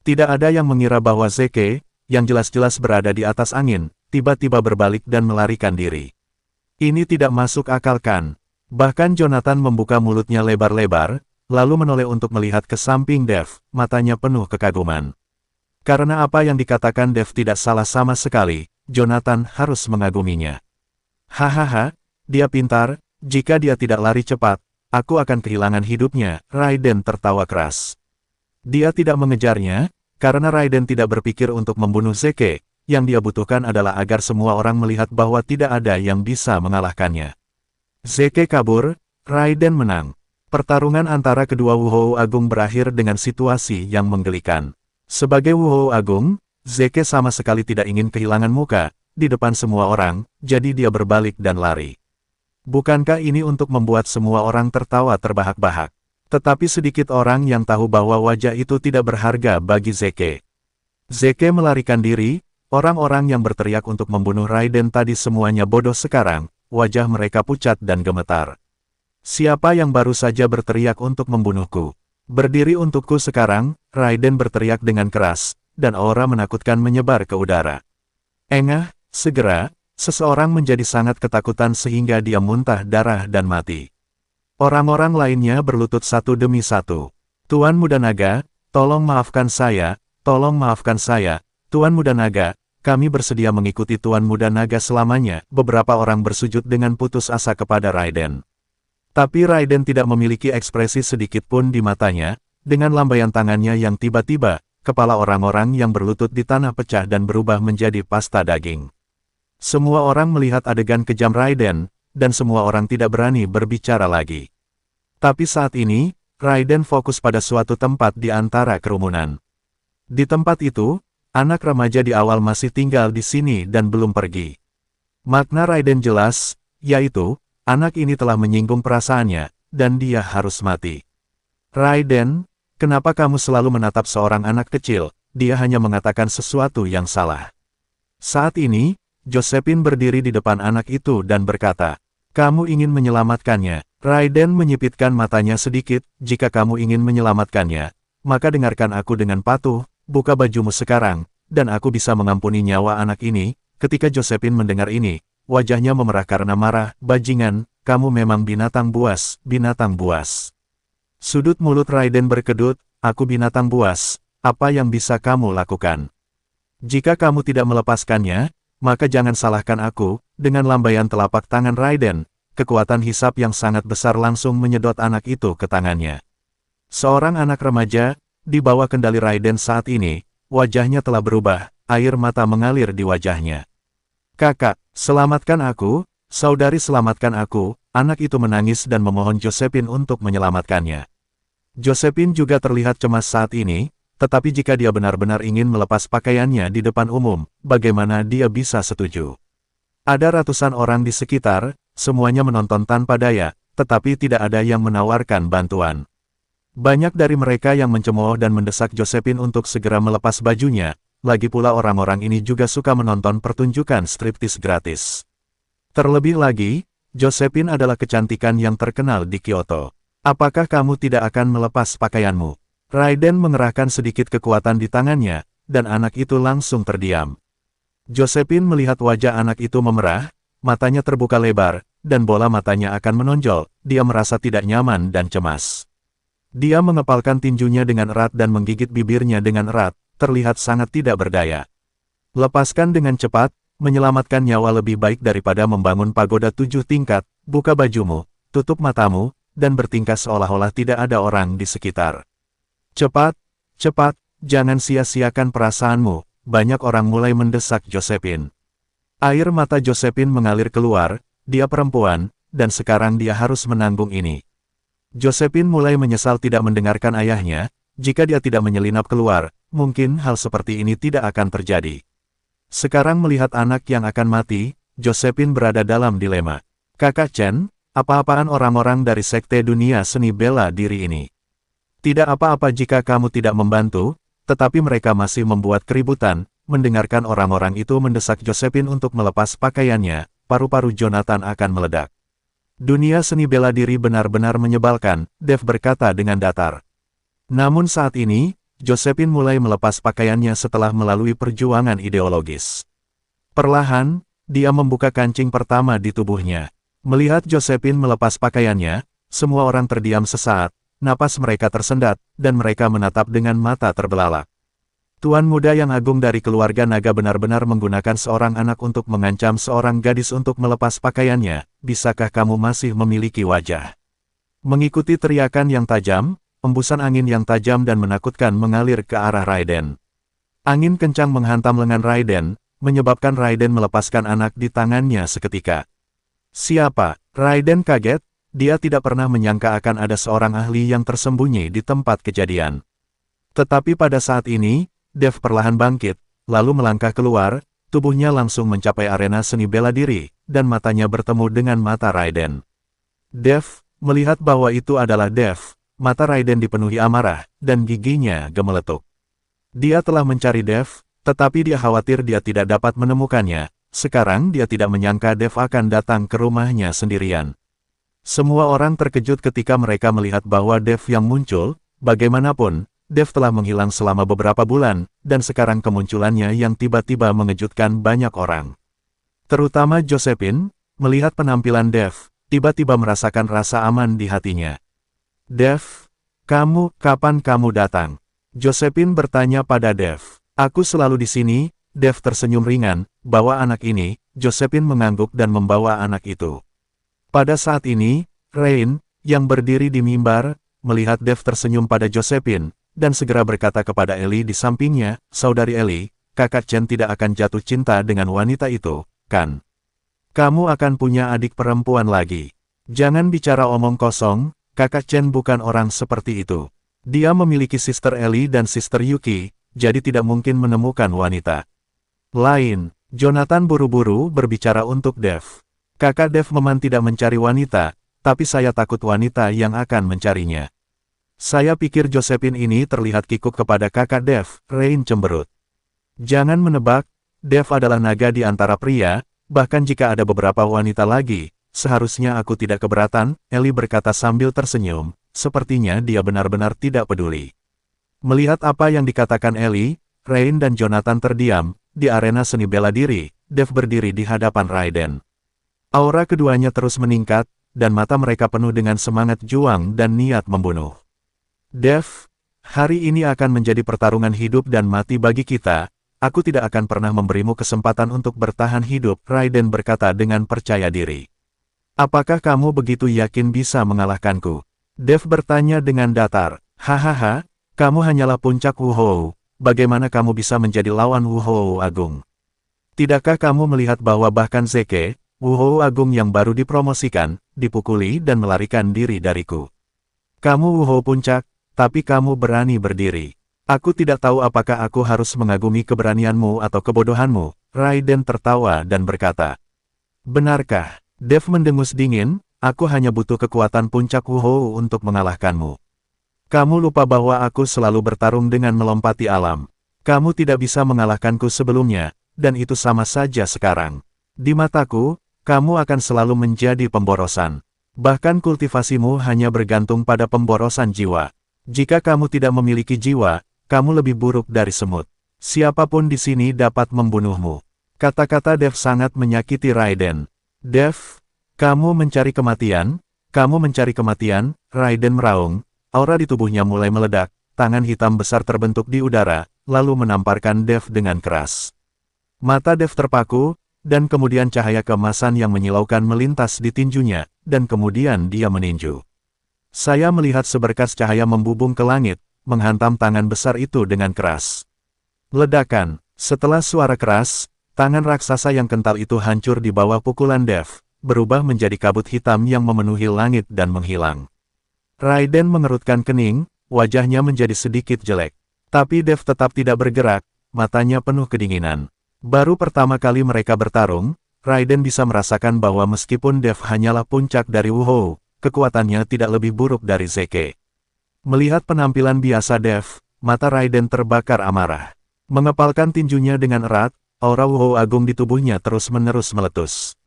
Tidak ada yang mengira bahwa Zeke, yang jelas-jelas berada di atas angin, tiba-tiba berbalik dan melarikan diri. Ini tidak masuk akal kan? Bahkan Jonathan membuka mulutnya lebar-lebar, lalu menoleh untuk melihat ke samping Dev, matanya penuh kekaguman. Karena apa yang dikatakan Dev tidak salah sama sekali, Jonathan harus mengaguminya. Hahaha, dia pintar, jika dia tidak lari cepat, aku akan kehilangan hidupnya, Raiden tertawa keras. Dia tidak mengejarnya, karena Raiden tidak berpikir untuk membunuh Zeke, yang dia butuhkan adalah agar semua orang melihat bahwa tidak ada yang bisa mengalahkannya. Zeke kabur, Raiden menang. Pertarungan antara kedua Wuhou Agung berakhir dengan situasi yang menggelikan. Sebagai Wuhou Agung, Zeke sama sekali tidak ingin kehilangan muka, di depan semua orang, jadi dia berbalik dan lari. Bukankah ini untuk membuat semua orang tertawa terbahak-bahak? Tetapi sedikit orang yang tahu bahwa wajah itu tidak berharga bagi Zeke. Zeke melarikan diri, orang-orang yang berteriak untuk membunuh Raiden tadi semuanya bodoh sekarang, wajah mereka pucat dan gemetar. Siapa yang baru saja berteriak untuk membunuhku? Berdiri untukku sekarang, Raiden berteriak dengan keras, dan aura menakutkan menyebar ke udara. Engah, segera, seseorang menjadi sangat ketakutan sehingga dia muntah darah dan mati. Orang-orang lainnya berlutut satu demi satu. Tuan Muda Naga, tolong maafkan saya, Tuan Muda Naga, kami bersedia mengikuti Tuan Muda Naga selamanya. Beberapa orang bersujud dengan putus asa kepada Raiden. Tapi Raiden tidak memiliki ekspresi sedikit pun di matanya, dengan lambaian tangannya yang tiba-tiba, kepala orang-orang yang berlutut di tanah pecah dan berubah menjadi pasta daging. Semua orang melihat adegan kejam Raiden, dan semua orang tidak berani berbicara lagi. Tapi saat ini, Raiden fokus pada suatu tempat di antara kerumunan. Di tempat itu, anak remaja di awal masih tinggal di sini dan belum pergi. Makna Raiden jelas, yaitu, anak ini telah menyinggung perasaannya, dan dia harus mati. Raiden, kenapa kamu selalu menatap seorang anak kecil? Dia hanya mengatakan sesuatu yang salah. Saat ini, Josephine berdiri di depan anak itu dan berkata, kamu ingin menyelamatkannya. Raiden menyipitkan matanya sedikit, jika kamu ingin menyelamatkannya, maka dengarkan aku dengan patuh, buka bajumu sekarang, dan aku bisa mengampuni nyawa anak ini. Ketika Josephine mendengar ini, wajahnya memerah karena marah, bajingan, kamu memang binatang buas, binatang buas. Sudut mulut Raiden berkedut, aku binatang buas, apa yang bisa kamu lakukan? Jika kamu tidak melepaskannya, maka jangan salahkan aku. Dengan lambaian telapak tangan Raiden, kekuatan hisap yang sangat besar langsung menyedot anak itu ke tangannya. Seorang anak remaja, di bawah kendali Raiden saat ini, wajahnya telah berubah, air mata mengalir di wajahnya. Kakak, selamatkan aku, saudari selamatkan aku, anak itu menangis dan memohon Josephine untuk menyelamatkannya. Josephine juga terlihat cemas saat ini, tetapi jika dia benar-benar ingin melepas pakaiannya di depan umum, bagaimana dia bisa setuju? Ada ratusan orang di sekitar, semuanya menonton tanpa daya, tetapi tidak ada yang menawarkan bantuan. Banyak dari mereka yang mencemooh dan mendesak Josephine untuk segera melepas bajunya, lagi pula orang-orang ini juga suka menonton pertunjukan striptease gratis. Terlebih lagi, Josephine adalah kecantikan yang terkenal di Kyoto. Apakah kamu tidak akan melepas pakaianmu? Raiden mengerahkan sedikit kekuatan di tangannya, dan anak itu langsung terdiam. Josephine melihat wajah anak itu memerah, matanya terbuka lebar, dan bola matanya akan menonjol, dia merasa tidak nyaman dan cemas. Dia mengepalkan tinjunya dengan erat dan menggigit bibirnya dengan erat, terlihat sangat tidak berdaya. Lepaskan dengan cepat, menyelamatkan nyawa lebih baik daripada membangun pagoda 7 tingkat, buka bajumu, tutup matamu, dan bertingkah seolah-olah tidak ada orang di sekitar. Cepat, cepat, jangan sia-siakan perasaanmu. Banyak orang mulai mendesak Josephine. Air mata Josephine mengalir keluar, dia perempuan, dan sekarang dia harus menanggung ini. Josephine mulai menyesal tidak mendengarkan ayahnya, jika dia tidak menyelinap keluar, mungkin hal seperti ini tidak akan terjadi. Sekarang melihat anak yang akan mati, Josephine berada dalam dilema. Kakak Chen, apa-apaan orang-orang dari sekte dunia seni bela diri ini? Tidak apa-apa jika kamu tidak membantu, tetapi mereka masih membuat keributan. Mendengarkan orang-orang itu mendesak Josephine untuk melepas pakaiannya, paru-paru Jonathan akan meledak. Dunia seni bela diri benar-benar menyebalkan, Dev berkata dengan datar. Namun saat ini, Josephine mulai melepas pakaiannya setelah melalui perjuangan ideologis. Perlahan, dia membuka kancing pertama di tubuhnya. Melihat Josephine melepas pakaiannya, semua orang terdiam sesaat. Napas mereka tersendat, dan mereka menatap dengan mata terbelalak. Tuan muda yang agung dari keluarga naga benar-benar menggunakan seorang anak untuk mengancam seorang gadis untuk melepas pakaiannya, bisakah kamu masih memiliki wajah? Mengikuti teriakan yang tajam, embusan angin yang tajam dan menakutkan mengalir ke arah Raiden. Angin kencang menghantam lengan Raiden, menyebabkan Raiden melepaskan anak di tangannya seketika. Siapa? Raiden kaget. Dia tidak pernah menyangka akan ada seorang ahli yang tersembunyi di tempat kejadian. Tetapi pada saat ini, Dev perlahan bangkit, lalu melangkah keluar, tubuhnya langsung mencapai arena seni bela diri, dan matanya bertemu dengan mata Raiden. Dev, melihat bahwa itu adalah Dev, mata Raiden dipenuhi amarah, dan giginya gemeletuk. Dia telah mencari Dev, tetapi dia khawatir dia tidak dapat menemukannya. Sekarang dia tidak menyangka Dev akan datang ke rumahnya sendirian. Semua orang terkejut ketika mereka melihat bahwa Dev yang muncul. Bagaimanapun, Dev telah menghilang selama beberapa bulan, dan sekarang kemunculannya yang tiba-tiba mengejutkan banyak orang. Terutama Josephine, melihat penampilan Dev, tiba-tiba merasakan rasa aman di hatinya. Dev, kapan kamu datang? Josephine bertanya pada Dev. Aku selalu di sini. Dev tersenyum ringan, bawa anak ini. Josephine mengangguk dan membawa anak itu. Pada saat ini, Rain, yang berdiri di mimbar, melihat Dev tersenyum pada Josephine, dan segera berkata kepada Ellie di sampingnya, Saudari Ellie, kakak Chen tidak akan jatuh cinta dengan wanita itu, kan? Kamu akan punya adik perempuan lagi. Jangan bicara omong kosong, kakak Chen bukan orang seperti itu. Dia memiliki Sister Ellie dan Sister Yuki, jadi tidak mungkin menemukan wanita lain. Jonathan buru-buru berbicara untuk Dev. Kakak Dev memang tidak mencari wanita, tapi saya takut wanita yang akan mencarinya. Saya pikir Josephine ini terlihat kikuk kepada kakak Dev, Rain cemberut. Jangan menebak, Dev adalah naga di antara pria, bahkan jika ada beberapa wanita lagi, seharusnya aku tidak keberatan, Ellie berkata sambil tersenyum, sepertinya dia benar-benar tidak peduli. Melihat apa yang dikatakan Ellie, Rain dan Jonathan terdiam, di arena seni bela diri, Dev berdiri di hadapan Raiden. Aura keduanya terus meningkat, dan mata mereka penuh dengan semangat juang dan niat membunuh. Dev, hari ini akan menjadi pertarungan hidup dan mati bagi kita, aku tidak akan pernah memberimu kesempatan untuk bertahan hidup, Raiden berkata dengan percaya diri. Apakah kamu begitu yakin bisa mengalahkanku? Dev bertanya dengan datar, hahaha, kamu hanyalah puncak Wuhou, bagaimana kamu bisa menjadi lawan Wuhou Agung? Tidakkah kamu melihat bahwa bahkan Zeke, Wuhou Agung yang baru dipromosikan, dipukuli dan melarikan diri dariku? Kamu Wuhou puncak, tapi kamu berani berdiri. Aku tidak tahu apakah aku harus mengagumi keberanianmu atau kebodohanmu, Raiden tertawa dan berkata. Benarkah? Dev mendengus dingin, aku hanya butuh kekuatan puncak Wuhou untuk mengalahkanmu. Kamu lupa bahwa aku selalu bertarung dengan melompati alam. Kamu tidak bisa mengalahkanku sebelumnya, dan itu sama saja sekarang. Di mataku, kamu akan selalu menjadi pemborosan. Bahkan kultivasimu hanya bergantung pada pemborosan jiwa. Jika kamu tidak memiliki jiwa, kamu lebih buruk dari semut. Siapapun di sini dapat membunuhmu. Kata-kata Dev sangat menyakiti Raiden. Dev, kamu mencari kematian? Kamu mencari kematian? Raiden meraung, aura di tubuhnya mulai meledak, tangan hitam besar terbentuk di udara, lalu menamparkan Dev dengan keras. Mata Dev terpaku, dan kemudian cahaya keemasan yang menyilaukan melintas di tinjunya, dan kemudian dia meninju. Saya melihat seberkas cahaya membubung ke langit, menghantam tangan besar itu dengan keras. Ledakan, setelah suara keras, tangan raksasa yang kental itu hancur di bawah pukulan Dev, berubah menjadi kabut hitam yang memenuhi langit dan menghilang. Raiden mengerutkan kening, wajahnya menjadi sedikit jelek. Tapi Dev tetap tidak bergerak, matanya penuh kedinginan. Baru pertama kali mereka bertarung, Raiden bisa merasakan bahwa meskipun Dev hanyalah puncak dari Wuhou, kekuatannya tidak lebih buruk dari Zeke. Melihat penampilan biasa Dev, mata Raiden terbakar amarah. Mengepalkan tinjunya dengan erat, aura Wuhou Agung di tubuhnya terus-menerus meletus.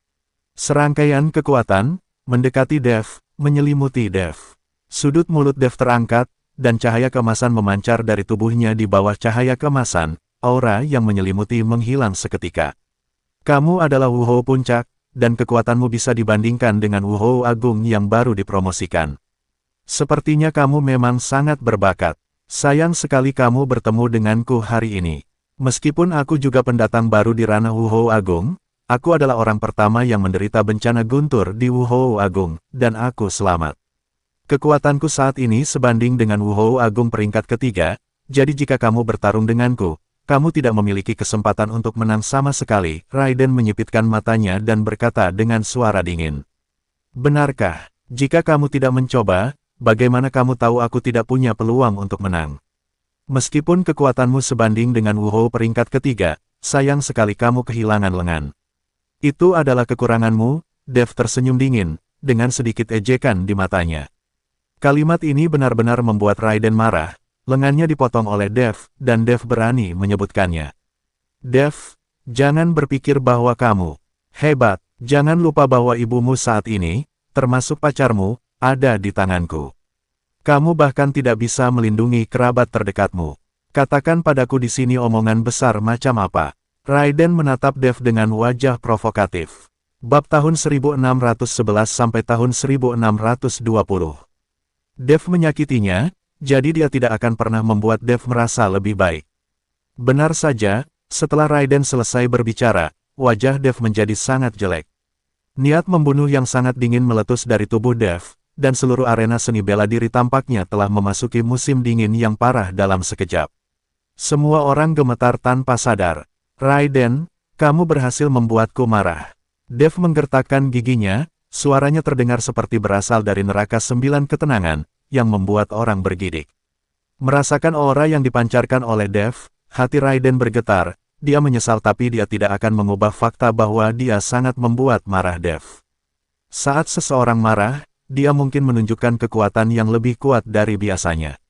Serangkaian kekuatan, mendekati Dev, menyelimuti Dev. Sudut mulut Dev terangkat, dan cahaya keemasan memancar dari tubuhnya di bawah cahaya keemasan, aura yang menyelimuti menghilang seketika. Kamu adalah Wuhou puncak, dan kekuatanmu bisa dibandingkan dengan Wuhou Agung yang baru dipromosikan. Sepertinya kamu memang sangat berbakat. Sayang sekali kamu bertemu denganku hari ini. Meskipun aku juga pendatang baru di ranah Wuhou Agung, aku adalah orang pertama yang menderita bencana guntur di Wuhou Agung, dan aku selamat. Kekuatanku saat ini sebanding dengan Wuhou Agung peringkat ketiga, jadi jika kamu bertarung denganku, kamu tidak memiliki kesempatan untuk menang sama sekali. Raiden menyipitkan matanya dan berkata dengan suara dingin. Benarkah? Jika kamu tidak mencoba, bagaimana kamu tahu aku tidak punya peluang untuk menang? Meskipun kekuatanmu sebanding dengan Wuhou peringkat ketiga, sayang sekali kamu kehilangan lengan. Itu adalah kekuranganmu, Dev tersenyum dingin, dengan sedikit ejekan di matanya. Kalimat ini benar-benar membuat Raiden marah. Lengannya dipotong oleh Dev, dan Dev berani menyebutkannya. Dev, jangan berpikir bahwa kamu hebat. Jangan lupa bahwa ibumu saat ini, termasuk pacarmu, ada di tanganku. Kamu bahkan tidak bisa melindungi kerabat terdekatmu. Katakan padaku di sini omongan besar macam apa. Raiden menatap Dev dengan wajah provokatif. Bab tahun 1611 sampai tahun 1620. Dev menyakitinya, jadi dia tidak akan pernah membuat Dev merasa lebih baik. Benar saja, setelah Raiden selesai berbicara, wajah Dev menjadi sangat jelek. Niat membunuh yang sangat dingin meletus dari tubuh Dev, dan seluruh arena seni bela diri tampaknya telah memasuki musim dingin yang parah dalam sekejap. Semua orang gemetar tanpa sadar. Raiden, Kamu berhasil membuatku marah. Dev menggertakkan giginya, suaranya terdengar seperti berasal dari neraka 9 ketenangan, yang membuat orang bergidik. Merasakan aura yang dipancarkan oleh Dev, hati Raiden bergetar. Dia menyesal tapi dia tidak akan mengubah fakta bahwa dia sangat membuat marah Dev. Saat seseorang marah, dia mungkin menunjukkan kekuatan yang lebih kuat dari biasanya.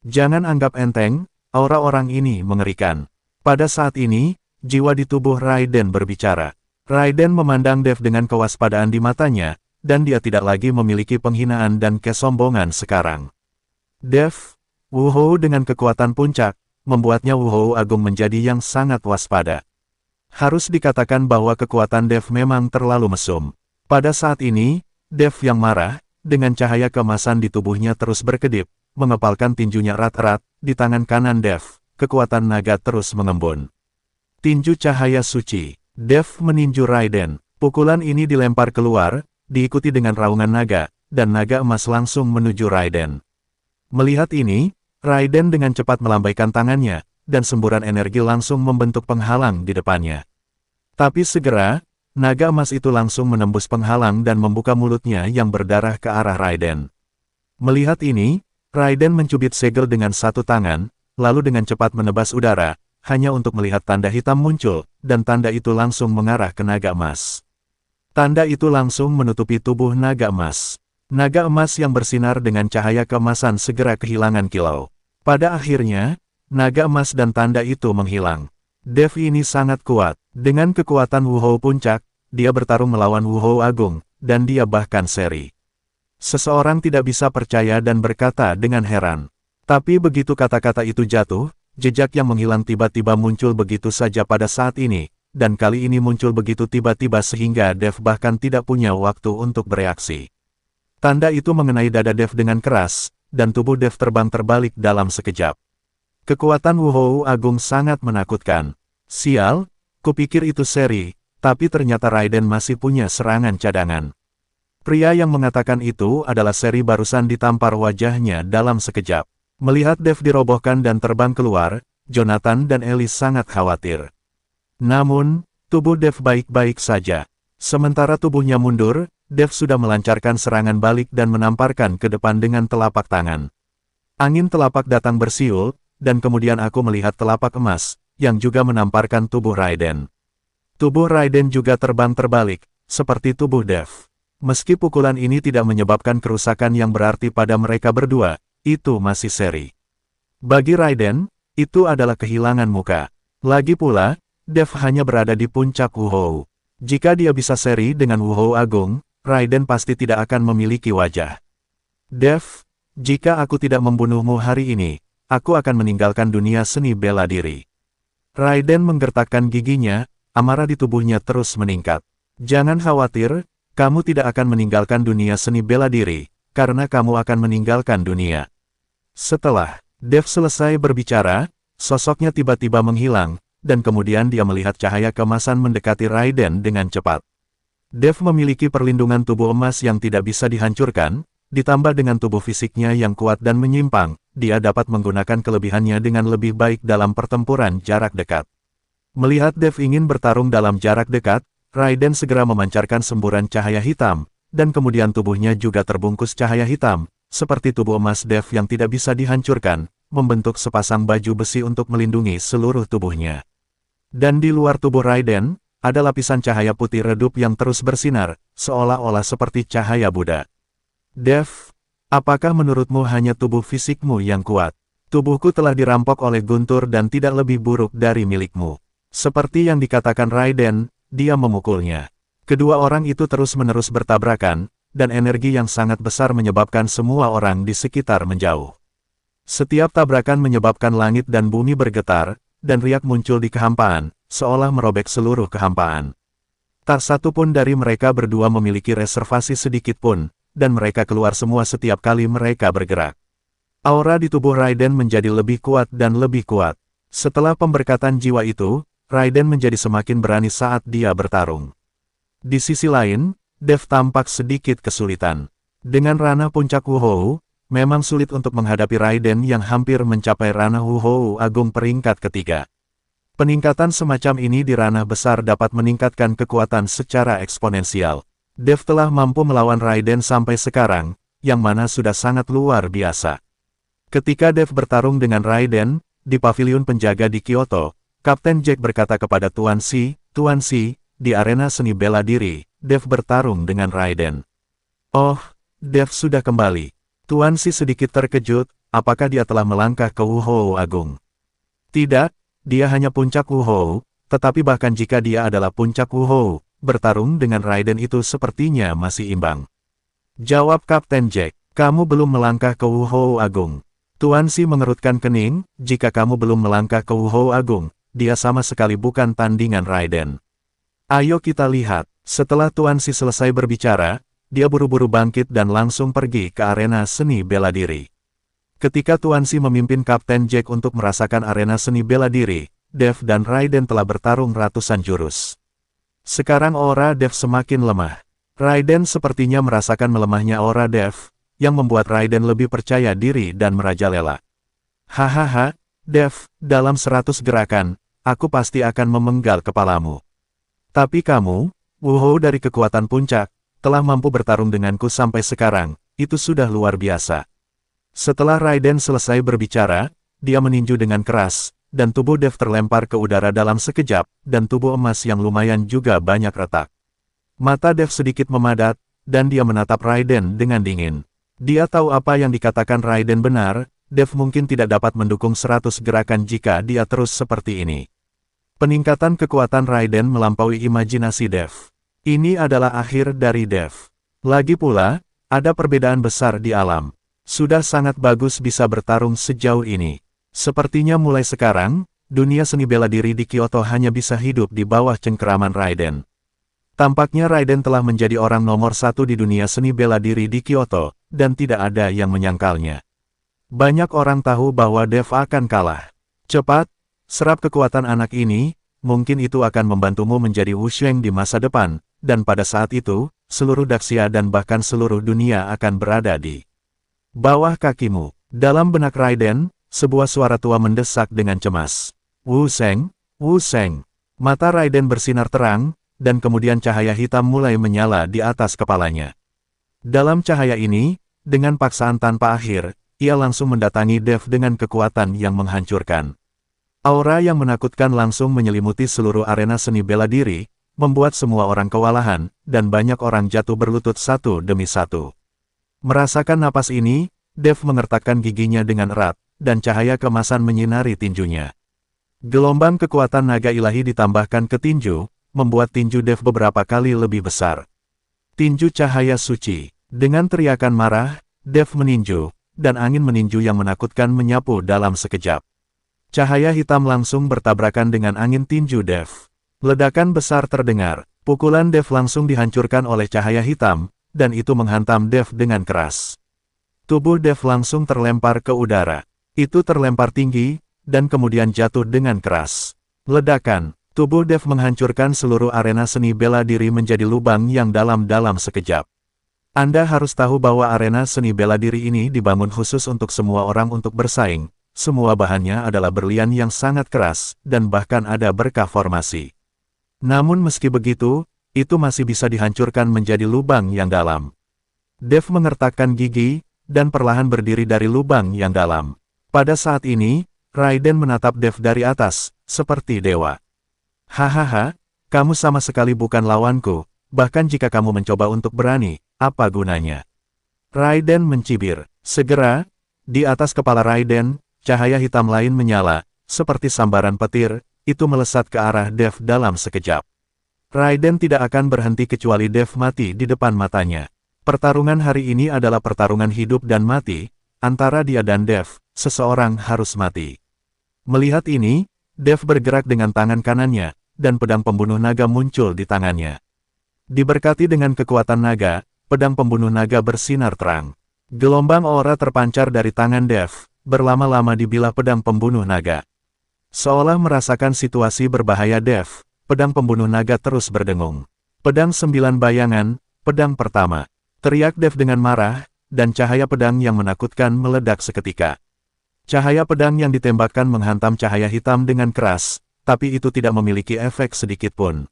Jangan anggap enteng, aura orang ini mengerikan. Pada saat ini, jiwa di tubuh Raiden berbicara. Raiden memandang Dev dengan kewaspadaan di matanya, dan dia tidak lagi memiliki penghinaan dan kesombongan sekarang. Dev, Wuhou dengan kekuatan puncak, membuatnya Wuhou Agung menjadi yang sangat waspada. Harus dikatakan bahwa kekuatan Dev memang terlalu mesum. Pada saat ini, Dev yang marah, dengan cahaya keemasan di tubuhnya terus berkedip, mengepalkan tinjunya erat-erat, di tangan kanan Dev, kekuatan naga terus mengembun. Tinju cahaya suci, Dev meninju Raiden, pukulan ini dilempar keluar, diikuti dengan raungan naga, dan naga emas langsung menuju Raiden. Melihat ini, Raiden dengan cepat melambaikan tangannya, dan semburan energi langsung membentuk penghalang di depannya. Tapi segera, naga emas itu langsung menembus penghalang dan membuka mulutnya yang berdarah ke arah Raiden. Melihat ini, Raiden mencubit segel dengan satu tangan, lalu dengan cepat menebas udara, hanya untuk melihat tanda hitam muncul, dan tanda itu langsung mengarah ke naga emas. Tanda itu langsung menutupi tubuh naga emas. Naga emas yang bersinar dengan cahaya keemasan segera kehilangan kilau. Pada akhirnya, naga emas dan tanda itu menghilang. Dev ini sangat kuat. Dengan kekuatan Wuhou puncak, dia bertarung melawan Wuhou Agung, dan dia bahkan seri. Seseorang tidak bisa percaya dan berkata dengan heran. Tapi begitu kata-kata itu jatuh, jejak yang menghilang tiba-tiba muncul begitu saja pada saat ini, dan kali ini muncul begitu tiba-tiba sehingga Dev bahkan tidak punya waktu untuk bereaksi. Tanda itu mengenai dada Dev dengan keras, dan tubuh Dev terbang terbalik dalam sekejap. Kekuatan Wuhou Agung sangat menakutkan. Sial, kupikir itu seri, tapi ternyata Raiden masih punya serangan cadangan. Pria yang mengatakan itu adalah seri barusan ditampar wajahnya dalam sekejap. Melihat Dev dirobohkan dan terbang keluar, Jonathan dan Ellie sangat khawatir. Namun, tubuh Dev baik-baik saja. Sementara tubuhnya mundur, Dev sudah melancarkan serangan balik dan menamparkan ke depan dengan telapak tangan. Angin telapak datang bersiul, dan kemudian aku melihat telapak emas, yang juga menamparkan tubuh Raiden. Tubuh Raiden juga terbang terbalik, seperti tubuh Dev. Meski pukulan ini tidak menyebabkan kerusakan yang berarti pada mereka berdua, itu masih seri. Bagi Raiden, itu adalah kehilangan muka. Lagi pula, Dev hanya berada di puncak Wuhou. Jika dia bisa seri dengan Wuhou Agung, Raiden pasti tidak akan memiliki wajah. Dev, jika aku tidak membunuhmu hari ini, aku akan meninggalkan dunia seni bela diri. Raiden menggertakkan giginya, amarah di tubuhnya terus meningkat. Jangan khawatir, kamu tidak akan meninggalkan dunia seni bela diri, karena kamu akan meninggalkan dunia. Setelah Dev selesai berbicara, sosoknya tiba-tiba menghilang, dan kemudian dia melihat cahaya keemasan mendekati Raiden dengan cepat. Dev memiliki perlindungan tubuh emas yang tidak bisa dihancurkan, ditambah dengan tubuh fisiknya yang kuat dan menyimpang, dia dapat menggunakan kelebihannya dengan lebih baik dalam pertempuran jarak dekat. Melihat Dev ingin bertarung dalam jarak dekat, Raiden segera memancarkan semburan cahaya hitam, dan kemudian tubuhnya juga terbungkus cahaya hitam, seperti tubuh emas Dev yang tidak bisa dihancurkan, membentuk sepasang baju besi untuk melindungi seluruh tubuhnya. Dan di luar tubuh Raiden, ada lapisan cahaya putih redup yang terus bersinar, seolah-olah seperti cahaya Buddha. Dev, apakah menurutmu hanya tubuh fisikmu yang kuat? Tubuhku telah dirampok oleh Guntur dan tidak lebih buruk dari milikmu. Seperti yang dikatakan Raiden, dia memukulnya. Kedua orang itu terus-menerus bertabrakan, dan energi yang sangat besar menyebabkan semua orang di sekitar menjauh. Setiap tabrakan menyebabkan langit dan bumi bergetar, dan riak muncul di kehampaan, seolah merobek seluruh kehampaan. Tak satu pun dari mereka berdua memiliki reservasi sedikit pun, dan mereka keluar semua setiap kali mereka bergerak. Aura di tubuh Raiden menjadi lebih kuat dan lebih kuat. Setelah pemberkatan jiwa itu, Raiden menjadi semakin berani saat dia bertarung. Di sisi lain, Dev tampak sedikit kesulitan. Dengan ranah puncak Wuhou, memang sulit untuk menghadapi Raiden yang hampir mencapai ranah Wuhou Agung peringkat ketiga. Peningkatan semacam ini di ranah besar dapat meningkatkan kekuatan secara eksponensial. Dev telah mampu melawan Raiden sampai sekarang, yang mana sudah sangat luar biasa. Ketika Dev bertarung dengan Raiden, di paviliun penjaga di Kyoto, Kapten Jack berkata kepada Tuan Si, di arena seni bela diri, Dev bertarung dengan Raiden. Oh, Dev sudah kembali. Tuan Si sedikit terkejut, apakah dia telah melangkah ke Wuhou Agung? Tidak, dia hanya puncak Wuhou, tetapi bahkan jika dia adalah puncak Wuhou, bertarung dengan Raiden itu sepertinya masih imbang. Jawab Kapten Jack, kamu belum melangkah ke Wuhou Agung. Tuan Si mengerutkan kening, jika kamu belum melangkah ke Wuhou Agung, dia sama sekali bukan tandingan Raiden. Ayo kita lihat. Setelah Tuan Si selesai berbicara, dia buru-buru bangkit dan langsung pergi ke arena seni bela diri. Ketika Tuan Si memimpin Kapten Jack untuk merasakan arena seni bela diri, Dev dan Raiden telah bertarung ratusan jurus. Sekarang aura Dev semakin lemah. Raiden sepertinya merasakan melemahnya aura Dev, yang membuat Raiden lebih percaya diri dan merajalela. Hahaha, Dev, dalam 100 gerakan, aku pasti akan memenggal kepalamu. Tapi kamu, Wuhou dari kekuatan puncak, telah mampu bertarung denganku sampai sekarang, itu sudah luar biasa. Setelah Raiden selesai berbicara, dia meninju dengan keras, dan tubuh Dev terlempar ke udara dalam sekejap, dan tubuh emas yang lumayan juga banyak retak. Mata Dev sedikit memadat, dan dia menatap Raiden dengan dingin. Dia tahu apa yang dikatakan Raiden benar, Dev mungkin tidak dapat mendukung 100 gerakan jika dia terus seperti ini. Peningkatan kekuatan Raiden melampaui imajinasi Dev. Ini adalah akhir dari Dev. Lagi pula, ada perbedaan besar di alam. Sudah sangat bagus bisa bertarung sejauh ini. Sepertinya mulai sekarang, dunia seni bela diri di Kyoto hanya bisa hidup di bawah cengkeraman Raiden. Tampaknya Raiden telah menjadi orang nomor 1 di dunia seni bela diri di Kyoto, dan tidak ada yang menyangkalnya. Banyak orang tahu bahwa Dev akan kalah. Cepat, serap kekuatan anak ini, mungkin itu akan membantumu menjadi Wusheng di masa depan, dan pada saat itu, seluruh Daxia dan bahkan seluruh dunia akan berada di bawah kakimu. Dalam benak Raiden, sebuah suara tua mendesak dengan cemas. Wusheng, Wusheng. Mata Raiden bersinar terang, dan kemudian cahaya hitam mulai menyala di atas kepalanya. Dalam cahaya ini, dengan paksaan tanpa akhir, ia langsung mendatangi Dev dengan kekuatan yang menghancurkan. Aura yang menakutkan langsung menyelimuti seluruh arena seni bela diri, membuat semua orang kewalahan, dan banyak orang jatuh berlutut satu demi satu. Merasakan napas ini, Dev mengertakkan giginya dengan erat, dan cahaya keemasan menyinari tinjunya. Gelombang kekuatan naga ilahi ditambahkan ke tinju, membuat tinju Dev beberapa kali lebih besar. Tinju cahaya suci. Dengan teriakan marah, Dev meninju, dan angin meninju yang menakutkan menyapu dalam sekejap. Cahaya hitam langsung bertabrakan dengan angin tinju Dev. Ledakan besar terdengar, pukulan Dev langsung dihancurkan oleh cahaya hitam, dan itu menghantam Dev dengan keras. Tubuh Dev langsung terlempar ke udara. Itu terlempar tinggi, dan kemudian jatuh dengan keras. Ledakan. Tubuh Dev menghancurkan seluruh arena seni bela diri menjadi lubang yang dalam-dalam sekejap. Anda harus tahu bahwa arena seni bela diri ini dibangun khusus untuk semua orang untuk bersaing. Semua bahannya adalah berlian yang sangat keras, dan bahkan ada berkah formasi. Namun meski begitu, itu masih bisa dihancurkan menjadi lubang yang dalam. Dev mengertakkan gigi, dan perlahan berdiri dari lubang yang dalam. Pada saat ini, Raiden menatap Dev dari atas, seperti dewa. Hahaha, kamu sama sekali bukan lawanku, bahkan jika kamu mencoba untuk berani, apa gunanya? Raiden mencibir. Segera, di atas kepala Raiden, cahaya hitam lain menyala, seperti sambaran petir, itu melesat ke arah Dev dalam sekejap. Raiden tidak akan berhenti kecuali Dev mati di depan matanya. Pertarungan hari ini adalah pertarungan hidup dan mati, antara dia dan Dev, seseorang harus mati. Melihat ini, Dev bergerak dengan tangan kanannya, dan pedang pembunuh naga muncul di tangannya. Diberkati dengan kekuatan naga, pedang pembunuh naga bersinar terang. Gelombang aura terpancar dari tangan Dev, berlama-lama dibilah pedang pembunuh naga. Seolah merasakan situasi berbahaya Dev, pedang pembunuh naga terus berdengung. Pedang 9 bayangan, pedang pertama. Teriak Dev dengan marah, dan cahaya pedang yang menakutkan meledak seketika. Cahaya pedang yang ditembakkan menghantam cahaya hitam dengan keras, tapi itu tidak memiliki efek sedikit pun.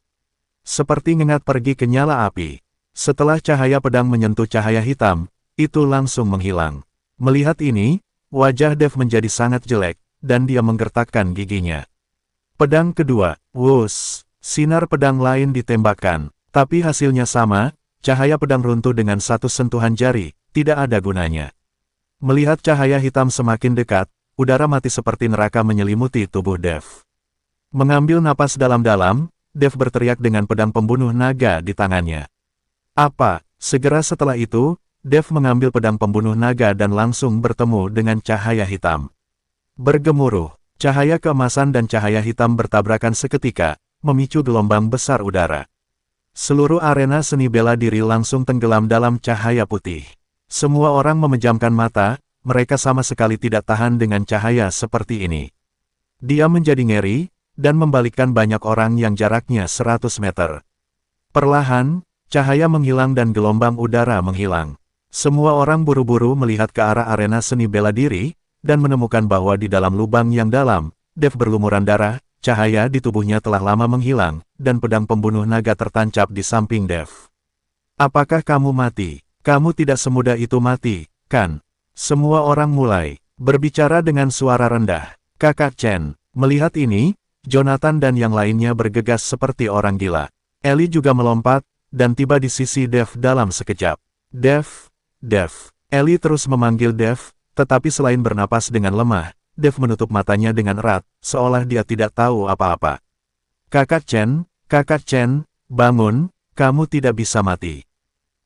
Seperti ngengat pergi ke nyala api. Setelah cahaya pedang menyentuh cahaya hitam, itu langsung menghilang. Melihat ini, wajah Dev menjadi sangat jelek, dan dia menggertakkan giginya. Pedang kedua, wuss, sinar pedang lain ditembakkan, tapi hasilnya sama, cahaya pedang runtuh dengan satu sentuhan jari, tidak ada gunanya. Melihat cahaya hitam semakin dekat, udara mati seperti neraka menyelimuti tubuh Dev. Mengambil napas dalam-dalam, Dev berteriak dengan pedang pembunuh naga di tangannya. Apa? Segera setelah itu, Dev mengambil pedang pembunuh naga dan langsung bertemu dengan cahaya hitam. Bergemuruh, cahaya keemasan dan cahaya hitam bertabrakan seketika, memicu gelombang besar udara. Seluruh arena seni bela diri langsung tenggelam dalam cahaya putih. Semua orang memejamkan mata, mereka sama sekali tidak tahan dengan cahaya seperti ini. Dia menjadi ngeri, dan membalikkan banyak orang yang jaraknya 100 meter. Perlahan, cahaya menghilang dan gelombang udara menghilang. Semua orang buru-buru melihat ke arah arena seni bela diri, dan menemukan bahwa di dalam lubang yang dalam, Dev berlumuran darah, cahaya di tubuhnya telah lama menghilang, dan pedang pembunuh naga tertancap di samping Dev. Apakah kamu mati? Kamu tidak semudah itu mati, kan? Semua orang mulai berbicara dengan suara rendah. Kakak Chen. Melihat ini, Jonathan dan yang lainnya bergegas seperti orang gila. Ellie juga melompat, dan tiba di sisi Dev dalam sekejap. Dev, Dev. Ellie terus memanggil Dev, tetapi selain bernapas dengan lemah, Dev menutup matanya dengan erat, seolah dia tidak tahu apa-apa. Kakak Chen, bangun, kamu tidak bisa mati.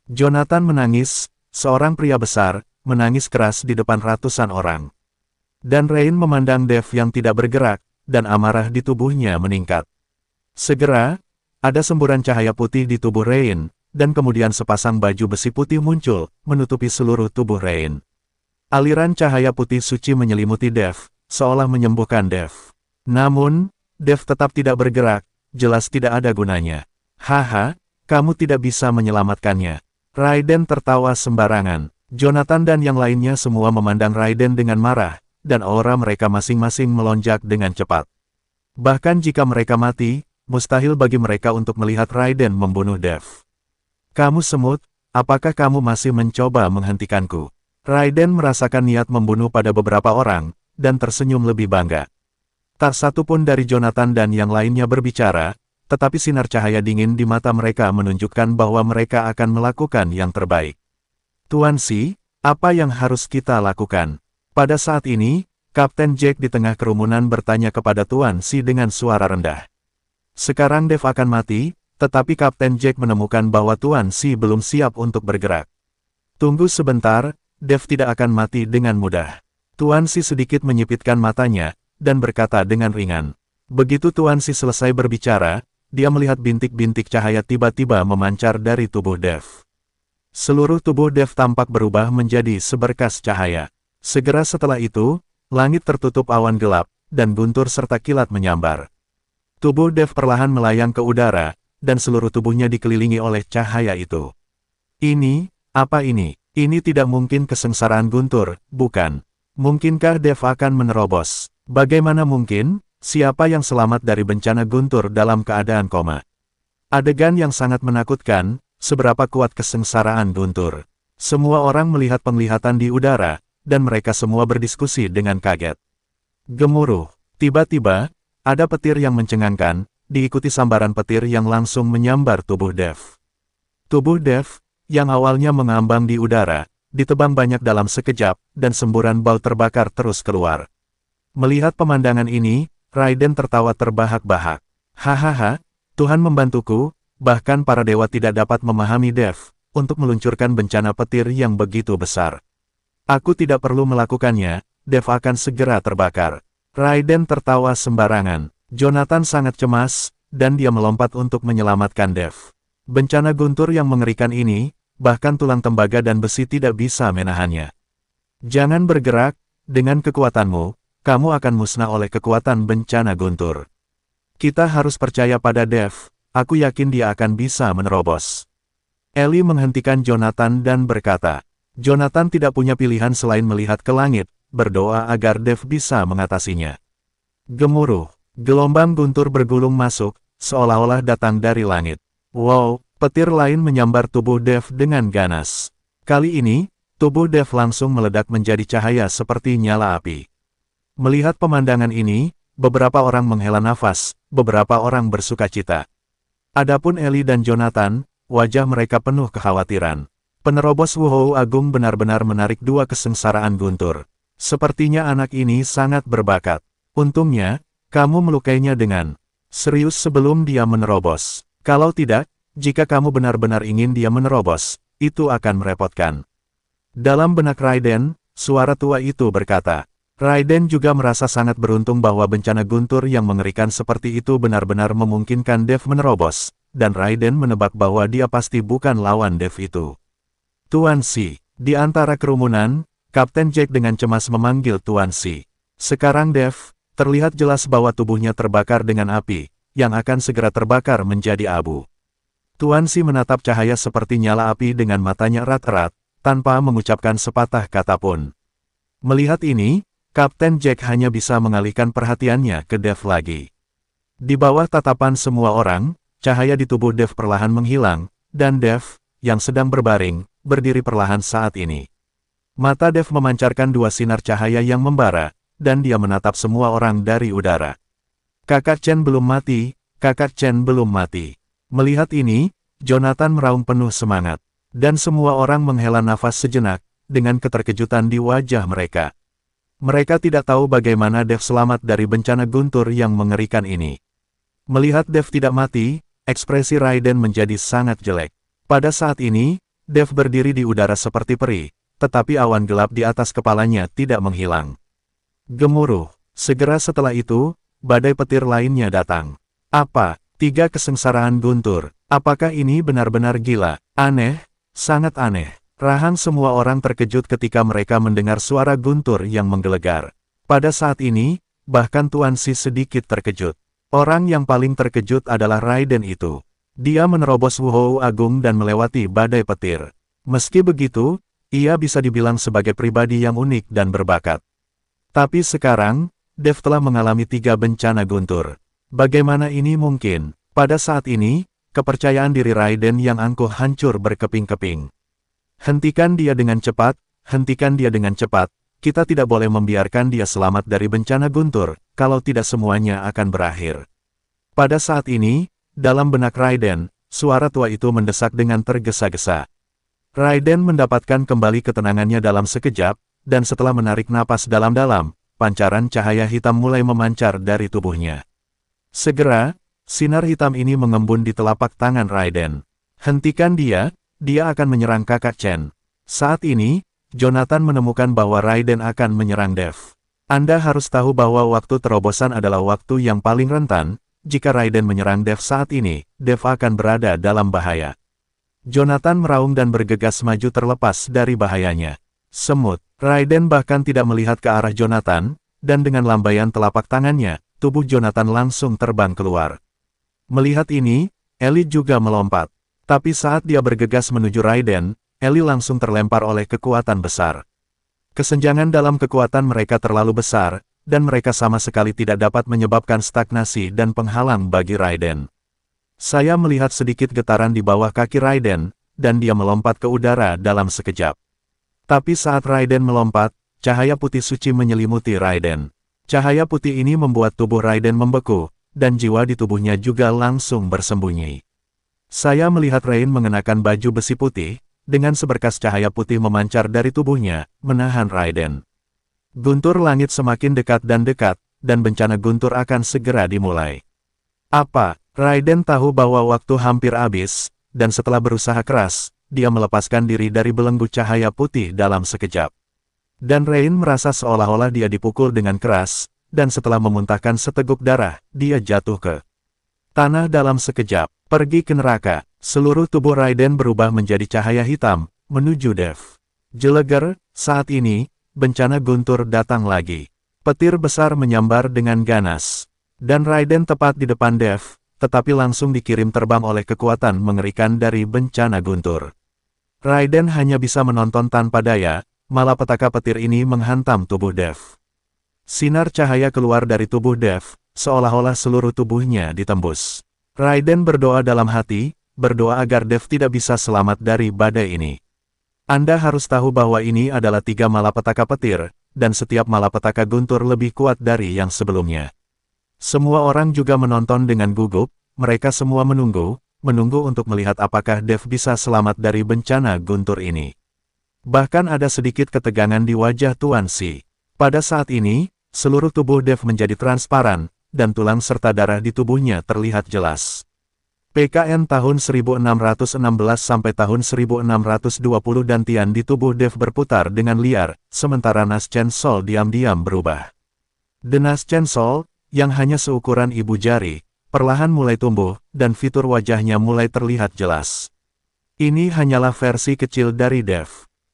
Jonathan menangis, seorang pria besar, menangis keras di depan ratusan orang. Dan Rain memandang Dev yang tidak bergerak, dan amarah di tubuhnya meningkat. Segera, ada semburan cahaya putih di tubuh Rain, dan kemudian sepasang baju besi putih muncul, menutupi seluruh tubuh Rain. Aliran cahaya putih suci menyelimuti Dev, seolah menyembuhkan Dev. Namun, Dev tetap tidak bergerak, jelas tidak ada gunanya. Haha, kamu tidak bisa menyelamatkannya. Raiden tertawa sembarangan. Jonathan dan yang lainnya semua memandang Raiden dengan marah, dan aura mereka masing-masing melonjak dengan cepat. Bahkan jika mereka mati, mustahil bagi mereka untuk melihat Raiden membunuh Dev. Kamu semut, apakah kamu masih mencoba menghentikanku? Raiden merasakan niat membunuh pada beberapa orang, dan tersenyum lebih bangga. Tak satu pun dari Jonathan dan yang lainnya berbicara, tetapi sinar cahaya dingin di mata mereka menunjukkan bahwa mereka akan melakukan yang terbaik. Tuan Xi, apa yang harus kita lakukan? Pada saat ini, Kapten Jack di tengah kerumunan bertanya kepada Tuan Xi dengan suara rendah. Sekarang Dev akan mati, tetapi Kapten Jack menemukan bahwa Tuan Xi belum siap untuk bergerak. Tunggu sebentar, Dev tidak akan mati dengan mudah. Tuan Xi sedikit menyipitkan matanya, dan berkata dengan ringan. Begitu Tuan Xi selesai berbicara, dia melihat bintik-bintik cahaya tiba-tiba memancar dari tubuh Dev. Seluruh tubuh Dev tampak berubah menjadi seberkas cahaya. Segera setelah itu, langit tertutup awan gelap, dan guntur serta kilat menyambar. Tubuh Dev perlahan melayang ke udara, dan seluruh tubuhnya dikelilingi oleh cahaya itu. Ini, apa ini? Ini tidak mungkin kesengsaraan guntur, bukan? Mungkinkah Dev akan menerobos? Bagaimana mungkin? Siapa yang selamat dari bencana guntur dalam keadaan koma? Adegan yang sangat menakutkan, seberapa kuat kesengsaraan guntur. Semua orang melihat penglihatan di udara, dan mereka semua berdiskusi dengan kaget. Gemuruh. Tiba-tiba, ada petir yang mencengangkan, diikuti sambaran petir yang langsung menyambar tubuh Dev. Tubuh Dev, yang awalnya mengambang di udara, ditebang banyak dalam sekejap, dan semburan bau terbakar terus keluar. Melihat pemandangan ini, Raiden tertawa terbahak-bahak. Hahaha, Tuhan membantuku, bahkan para dewa tidak dapat memahami Dev, untuk meluncurkan bencana petir yang begitu besar. Aku tidak perlu melakukannya, Dev akan segera terbakar. Raiden tertawa sembarangan. Jonathan sangat cemas, dan dia melompat untuk menyelamatkan Dev. Bencana guntur yang mengerikan ini, bahkan tulang tembaga dan besi tidak bisa menahannya. Jangan bergerak, dengan kekuatanmu, kamu akan musnah oleh kekuatan bencana guntur. Kita harus percaya pada Dev, aku yakin dia akan bisa menerobos. Ellie menghentikan Jonathan dan berkata, Jonathan tidak punya pilihan selain melihat ke langit, berdoa agar Dev bisa mengatasinya. Gemuruh. Gelombang guntur bergulung masuk, seolah-olah datang dari langit. Wow, petir lain menyambar tubuh Dev dengan ganas. Kali ini, tubuh Dev langsung meledak menjadi cahaya seperti nyala api. Melihat pemandangan ini, beberapa orang menghela nafas, beberapa orang bersukacita. Adapun Ellie dan Jonathan, wajah mereka penuh kekhawatiran. Penerobos Wuhou Agung benar-benar menarik dua kesengsaraan guntur. Sepertinya anak ini sangat berbakat. Untungnya, kamu melukainya dengan serius sebelum dia menerobos. Kalau tidak, jika kamu benar-benar ingin dia menerobos, itu akan merepotkan. Dalam benak Raiden, suara tua itu berkata. Raiden juga merasa sangat beruntung bahwa bencana guntur yang mengerikan seperti itu benar-benar memungkinkan Dev menerobos, dan Raiden menebak bahwa dia pasti bukan lawan Dev itu. Tuan Si, di antara kerumunan, Kapten Jack dengan cemas memanggil Tuan Si. Sekarang Dev, terlihat jelas bahwa tubuhnya terbakar dengan api, yang akan segera terbakar menjadi abu. Tuan Si menatap cahaya seperti nyala api dengan matanya erat-erat, tanpa mengucapkan sepatah kata pun. Melihat ini, Kapten Jack hanya bisa mengalihkan perhatiannya ke Dev lagi. Di bawah tatapan semua orang, cahaya di tubuh Dev perlahan menghilang, dan Dev, yang sedang berbaring, berdiri perlahan saat ini. Mata Dev memancarkan dua sinar cahaya yang membara, dan dia menatap semua orang dari udara. Kakak Chen belum mati, Kakak Chen belum mati. Melihat ini, Jonathan meraung penuh semangat, dan semua orang menghela nafas sejenak, dengan keterkejutan di wajah mereka. Mereka tidak tahu bagaimana Dev selamat dari bencana guntur yang mengerikan ini. Melihat Dev tidak mati, ekspresi Raiden menjadi sangat jelek. Pada saat ini, Dev berdiri di udara seperti peri, tetapi awan gelap di atas kepalanya tidak menghilang. Gemuruh. Segera setelah itu, badai petir lainnya datang. Apa? 3 kesengsaraan guntur. Apakah ini benar-benar gila? Aneh, sangat aneh. Rahang semua orang terkejut ketika mereka mendengar suara guntur yang menggelegar. Pada saat ini, bahkan Tuan Si sedikit terkejut. Orang yang paling terkejut adalah Raiden itu. Dia menerobos Wuhou Agung dan melewati badai petir. Meski begitu, ia bisa dibilang sebagai pribadi yang unik dan berbakat. Tapi sekarang, Dev telah mengalami 3 bencana guntur. Bagaimana ini mungkin? Pada saat ini, kepercayaan diri Raiden yang angkuh hancur berkeping-keping. Hentikan dia dengan cepat, hentikan dia dengan cepat. Kita tidak boleh membiarkan dia selamat dari bencana guntur, kalau tidak semuanya akan berakhir. Pada saat ini, dalam benak Raiden, suara tua itu mendesak dengan tergesa-gesa. Raiden mendapatkan kembali ketenangannya dalam sekejap, dan setelah menarik napas dalam-dalam, pancaran cahaya hitam mulai memancar dari tubuhnya. Segera, sinar hitam ini mengembun di telapak tangan Raiden. Hentikan dia akan menyerang Kakak Chen. Saat ini, Jonathan menemukan bahwa Raiden akan menyerang Dev. Anda harus tahu bahwa waktu terobosan adalah waktu yang paling rentan. Jika Raiden menyerang Dev saat ini, Dev akan berada dalam bahaya. Jonathan meraung dan bergegas maju terlepas dari bahayanya. Semut. Raiden bahkan tidak melihat ke arah Jonathan, dan dengan lambaian telapak tangannya, tubuh Jonathan langsung terbang keluar. Melihat ini, Ellie juga melompat. Tapi saat dia bergegas menuju Raiden, Ellie langsung terlempar oleh kekuatan besar. Kesenjangan dalam kekuatan mereka terlalu besar, dan mereka sama sekali tidak dapat menyebabkan stagnasi dan penghalang bagi Raiden. Saya melihat sedikit getaran di bawah kaki Raiden, dan dia melompat ke udara dalam sekejap. Tapi saat Raiden melompat, cahaya putih suci menyelimuti Raiden. Cahaya putih ini membuat tubuh Raiden membeku, dan jiwa di tubuhnya juga langsung bersembunyi. Saya melihat Rain mengenakan baju besi putih, dengan seberkas cahaya putih memancar dari tubuhnya, menahan Raiden. Guntur langit semakin dekat, dan bencana guntur akan segera dimulai. Apa? Raiden tahu bahwa waktu hampir habis, dan setelah berusaha keras, dia melepaskan diri dari belenggu cahaya putih dalam sekejap. Dan Rain merasa seolah-olah dia dipukul dengan keras, dan setelah memuntahkan seteguk darah, dia jatuh ke tanah dalam sekejap. Pergi ke neraka. Seluruh tubuh Raiden berubah menjadi cahaya hitam, menuju Dev. Jeleger, saat ini, bencana guntur datang lagi. Petir besar menyambar dengan ganas. Dan Raiden tepat di depan Dev, tetapi langsung dikirim terbang oleh kekuatan mengerikan dari bencana guntur. Raiden hanya bisa menonton tanpa daya, malapetaka petir ini menghantam tubuh Dev. Sinar cahaya keluar dari tubuh Dev, seolah-olah seluruh tubuhnya ditembus. Raiden berdoa dalam hati, berdoa agar Dev tidak bisa selamat dari badai ini. Anda harus tahu bahwa ini adalah 3 malapetaka petir, dan setiap malapetaka guntur lebih kuat dari yang sebelumnya. Semua orang juga menonton dengan gugup, mereka semua menunggu untuk melihat apakah Dev bisa selamat dari bencana guntur ini. Bahkan ada sedikit ketegangan di wajah Tuan Si. Pada saat ini, seluruh tubuh Dev menjadi transparan, dan tulang serta darah di tubuhnya terlihat jelas. PKN tahun 1616 sampai tahun 1620 dantian di tubuh Dev berputar dengan liar, sementara Nas Chen Sol diam-diam berubah. The Nas Chen Sol, yang hanya seukuran ibu jari, perlahan mulai tumbuh, dan fitur wajahnya mulai terlihat jelas. Ini hanyalah versi kecil dari Dev.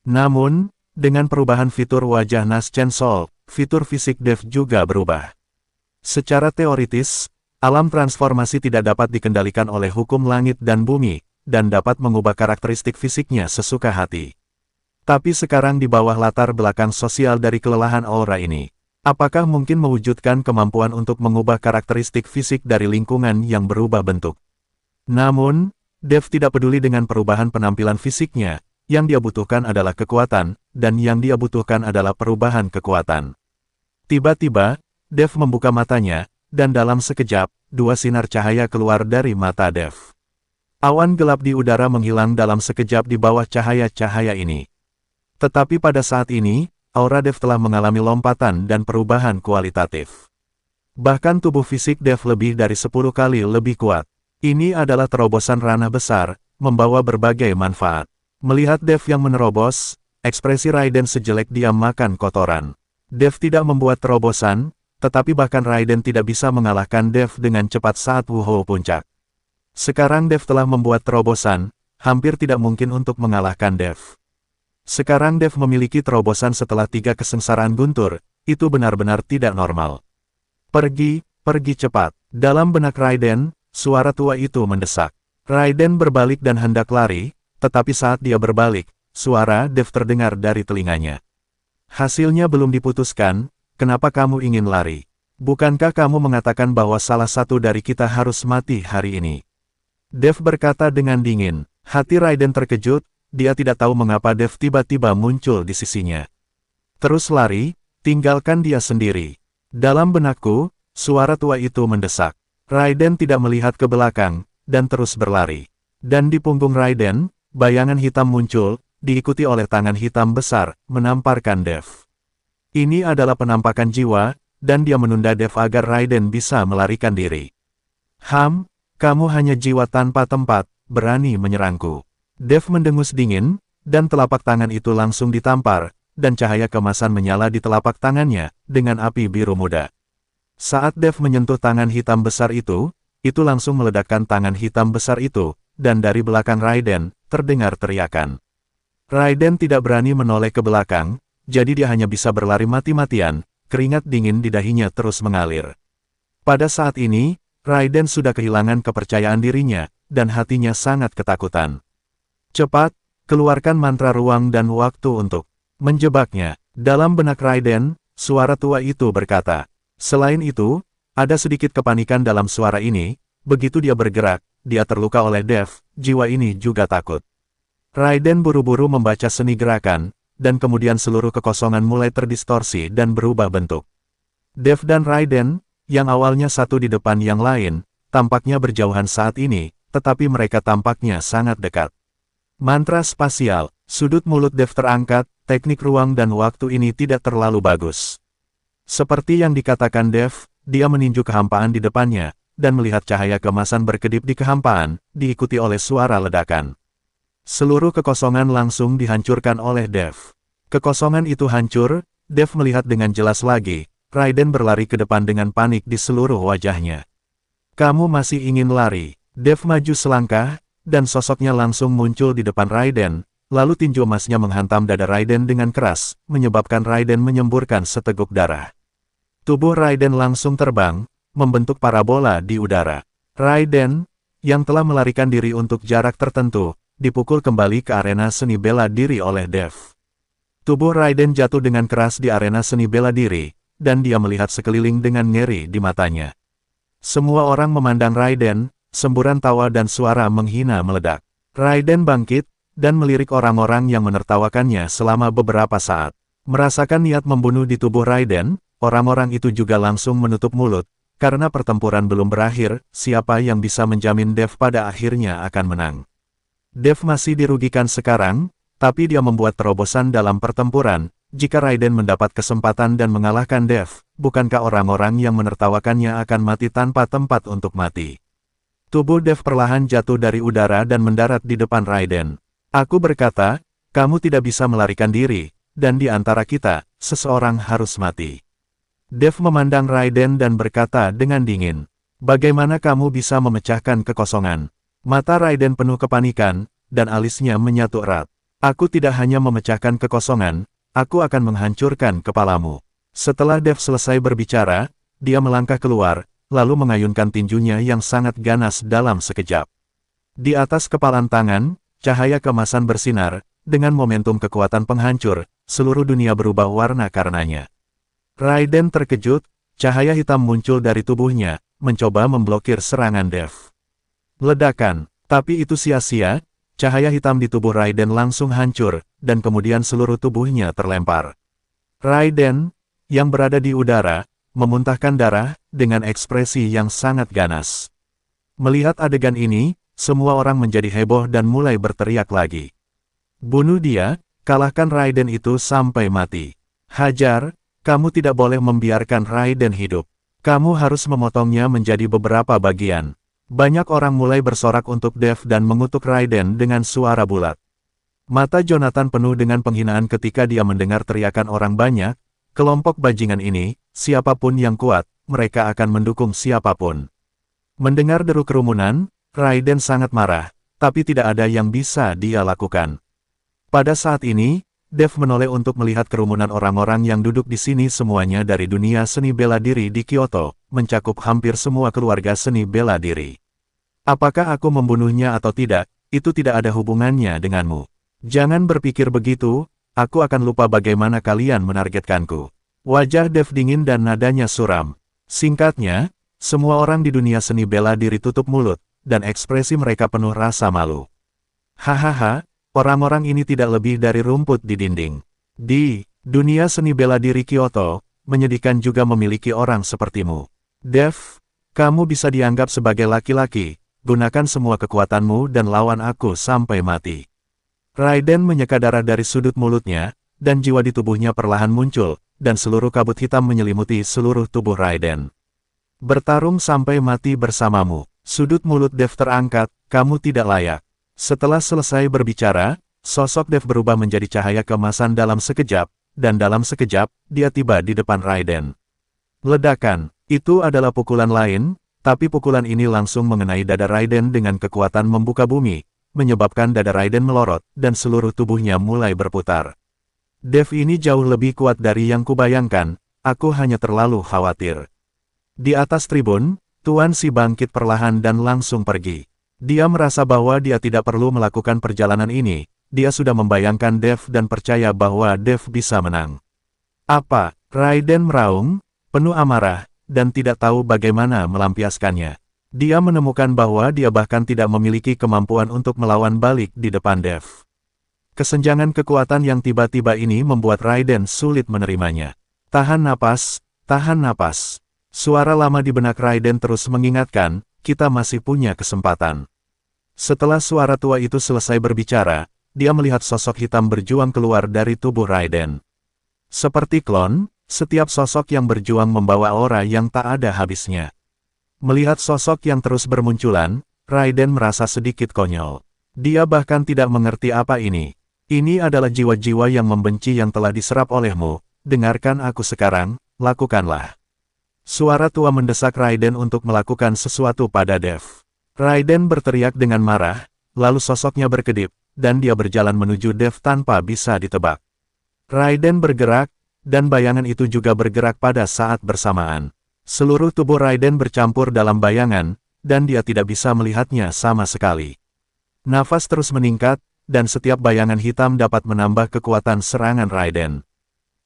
Namun, dengan perubahan fitur wajah Nas Chen Sol, fitur fisik Dev juga berubah. Secara teoritis, alam transformasi tidak dapat dikendalikan oleh hukum langit dan bumi, dan dapat mengubah karakteristik fisiknya sesuka hati. Tapi sekarang di bawah latar belakang sosial dari kelelahan aura ini, apakah mungkin mewujudkan kemampuan untuk mengubah karakteristik fisik dari lingkungan yang berubah bentuk? Namun, Dev tidak peduli dengan perubahan penampilan fisiknya, yang dia butuhkan adalah kekuatan, dan yang dia butuhkan adalah perubahan kekuatan. Tiba-tiba, Dev membuka matanya, dan dalam sekejap, 2 sinar cahaya keluar dari mata Dev. Awan gelap di udara menghilang dalam sekejap di bawah cahaya-cahaya ini. Tetapi pada saat ini, aura Dev telah mengalami lompatan dan perubahan kualitatif. Bahkan tubuh fisik Dev lebih dari 10 kali lebih kuat. Ini adalah terobosan ranah besar, membawa berbagai manfaat. Melihat Dev yang menerobos, ekspresi Raiden sejelek dia makan kotoran. Dev tidak membuat terobosan, tetapi bahkan Raiden tidak bisa mengalahkan Dev dengan cepat saat Wuhou puncak. Sekarang Dev telah membuat terobosan, hampir tidak mungkin untuk mengalahkan Dev. Sekarang Dev memiliki terobosan setelah 3 kesengsaraan guntur, itu benar-benar tidak normal. Pergi cepat. Dalam benak Raiden, suara tua itu mendesak. Raiden berbalik dan hendak lari, tetapi saat dia berbalik, suara Dev terdengar dari telinganya. Hasilnya belum diputuskan. Kenapa kamu ingin lari? Bukankah kamu mengatakan bahwa salah satu dari kita harus mati hari ini? Dev berkata dengan dingin. Hati Raiden terkejut, dia tidak tahu mengapa Dev tiba-tiba muncul di sisinya. Terus lari, tinggalkan dia sendiri. Dalam benakku, suara tua itu mendesak. Raiden tidak melihat ke belakang, dan terus berlari. Dan di punggung Raiden, bayangan hitam muncul, diikuti oleh tangan hitam besar, menamparkan Dev. Ini adalah penampakan jiwa, dan dia menunda Dev agar Raiden bisa melarikan diri. Kamu hanya jiwa tanpa tempat, berani menyerangku. Dev mendengus dingin, dan telapak tangan itu langsung ditampar, dan cahaya kemasan menyala di telapak tangannya, dengan api biru muda. Saat Dev menyentuh tangan hitam besar itu langsung meledakkan tangan hitam besar itu, dan dari belakang Raiden, terdengar teriakan. Raiden tidak berani menoleh ke belakang, jadi dia hanya bisa berlari mati-matian, keringat dingin di dahinya terus mengalir. Pada saat ini, Raiden sudah kehilangan kepercayaan dirinya, dan hatinya sangat ketakutan. Cepat, keluarkan mantra ruang dan waktu untuk menjebaknya. Dalam benak Raiden, suara tua itu berkata. Selain itu, ada sedikit kepanikan dalam suara ini, begitu dia bergerak, dia terluka oleh Dev, jiwa ini juga takut. Raiden buru-buru membaca seni gerakan, dan kemudian seluruh kekosongan mulai terdistorsi dan berubah bentuk. Dev dan Raiden, yang awalnya satu di depan yang lain, tampaknya berjauhan saat ini, tetapi mereka tampaknya sangat dekat. Mantra spasial, sudut mulut Dev terangkat, teknik ruang dan waktu ini tidak terlalu bagus. Seperti yang dikatakan Dev, dia meninju kehampaan di depannya, dan melihat cahaya kemasan berkedip di kehampaan, diikuti oleh suara ledakan. Seluruh kekosongan langsung dihancurkan oleh Dev. Kekosongan itu hancur, Dev melihat dengan jelas lagi, Raiden berlari ke depan dengan panik di seluruh wajahnya. Kamu masih ingin lari? Dev maju selangkah, dan sosoknya langsung muncul di depan Raiden, lalu tinju emasnya menghantam dada Raiden dengan keras, menyebabkan Raiden menyemburkan seteguk darah. Tubuh Raiden langsung terbang, membentuk parabola di udara. Raiden, yang telah melarikan diri untuk jarak tertentu, dipukul kembali ke arena seni bela diri oleh Dev. Tubuh Raiden jatuh dengan keras di arena seni bela diri, dan dia melihat sekeliling dengan ngeri di matanya. Semua orang memandang Raiden, semburan tawa dan suara menghina meledak. Raiden bangkit, dan melirik orang-orang yang menertawakannya selama beberapa saat. Merasakan niat membunuh di tubuh Raiden, orang-orang itu juga langsung menutup mulut. Karena pertempuran belum berakhir, siapa yang bisa menjamin Dev pada akhirnya akan menang. Dev masih dirugikan sekarang, tapi dia membuat terobosan dalam pertempuran. Jika Raiden mendapat kesempatan dan mengalahkan Dev, bukankah orang-orang yang menertawakannya akan mati tanpa tempat untuk mati? Tubuh Dev perlahan jatuh dari udara dan mendarat di depan Raiden. Aku berkata, kamu tidak bisa melarikan diri, dan di antara kita, seseorang harus mati. Dev memandang Raiden dan berkata dengan dingin, bagaimana kamu bisa memecahkan kekosongan? Mata Raiden penuh kepanikan, dan alisnya menyatu erat. Aku tidak hanya memecahkan kekosongan, aku akan menghancurkan kepalamu. Setelah Dev selesai berbicara, dia melangkah keluar, lalu mengayunkan tinjunya yang sangat ganas dalam sekejap. Di atas kepalan tangan, cahaya keemasan bersinar, dengan momentum kekuatan penghancur, seluruh dunia berubah warna karenanya. Raiden terkejut, cahaya hitam muncul dari tubuhnya, mencoba memblokir serangan Dev. Ledakan, tapi itu sia-sia. Cahaya hitam di tubuh Raiden langsung hancur, dan kemudian seluruh tubuhnya terlempar. Raiden, yang berada di udara, memuntahkan darah, dengan ekspresi yang sangat ganas. Melihat adegan ini, semua orang menjadi heboh dan mulai berteriak lagi. Bunuh dia, kalahkan Raiden itu sampai mati. Hajar, kamu tidak boleh membiarkan Raiden hidup. Kamu harus memotongnya menjadi beberapa bagian. Banyak orang mulai bersorak untuk Dev dan mengutuk Raiden dengan suara bulat. Mata Jonathan penuh dengan penghinaan ketika dia mendengar teriakan orang banyak. Kelompok bajingan ini, siapapun yang kuat, mereka akan mendukung siapapun. Mendengar deru kerumunan, Raiden sangat marah, tapi tidak ada yang bisa dia lakukan. Pada saat ini, Dev menoleh untuk melihat kerumunan orang-orang yang duduk di sini, semuanya dari dunia seni bela diri di Kyoto, mencakup hampir semua keluarga seni bela diri. Apakah aku membunuhnya atau tidak, itu tidak ada hubungannya denganmu. Jangan berpikir begitu, aku akan lupa bagaimana kalian menargetkanku. Wajah Dev dingin dan nadanya suram. Singkatnya, semua orang di dunia seni bela diri tutup mulut, dan ekspresi mereka penuh rasa malu. Hahaha, orang-orang ini tidak lebih dari rumput di dinding. Di dunia seni bela diri Kyoto, menyedihkan juga memiliki orang sepertimu. Dev, kamu bisa dianggap sebagai laki-laki, gunakan semua kekuatanmu dan lawan aku sampai mati. Raiden menyeka darah dari sudut mulutnya, dan jiwa di tubuhnya perlahan muncul, dan seluruh kabut hitam menyelimuti seluruh tubuh Raiden. Bertarung sampai mati bersamamu. Sudut mulut Dev terangkat, kamu tidak layak. Setelah selesai berbicara, sosok Dev berubah menjadi cahaya keemasan dalam sekejap, dan dalam sekejap, dia tiba di depan Raiden. Ledakan, itu adalah pukulan lain, tapi pukulan ini langsung mengenai dada Raiden dengan kekuatan membuka bumi, menyebabkan dada Raiden melorot, dan seluruh tubuhnya mulai berputar. Dev ini jauh lebih kuat dari yang kubayangkan, aku hanya terlalu khawatir. Di atas tribun, Tuan Si bangkit perlahan dan langsung pergi. Dia merasa bahwa dia tidak perlu melakukan perjalanan ini, dia sudah membayangkan Dev dan percaya bahwa Dev bisa menang. Apa? Raiden meraung, penuh amarah, dan tidak tahu bagaimana melampiaskannya. Dia menemukan bahwa dia bahkan tidak memiliki kemampuan untuk melawan balik di depan Dev. Kesenjangan kekuatan yang tiba-tiba ini membuat Raiden sulit menerimanya. Tahan napas, tahan napas. Suara lama di benak Raiden terus mengingatkan, kita masih punya kesempatan. Setelah suara tua itu selesai berbicara, dia melihat sosok hitam berjuang keluar dari tubuh Raiden. Seperti klon, setiap sosok yang berjuang membawa aura yang tak ada habisnya. Melihat sosok yang terus bermunculan, Raiden merasa sedikit konyol. Dia bahkan tidak mengerti apa ini. Ini adalah jiwa-jiwa yang membenci yang telah diserap olehmu. Dengarkan aku sekarang, lakukanlah. Suara tua mendesak Raiden untuk melakukan sesuatu pada Dev. Raiden berteriak dengan marah, lalu sosoknya berkedip, dan dia berjalan menuju Dev tanpa bisa ditebak. Raiden bergerak, dan bayangan itu juga bergerak pada saat bersamaan. Seluruh tubuh Raiden bercampur dalam bayangan, dan dia tidak bisa melihatnya sama sekali. Nafas terus meningkat, dan setiap bayangan hitam dapat menambah kekuatan serangan Raiden.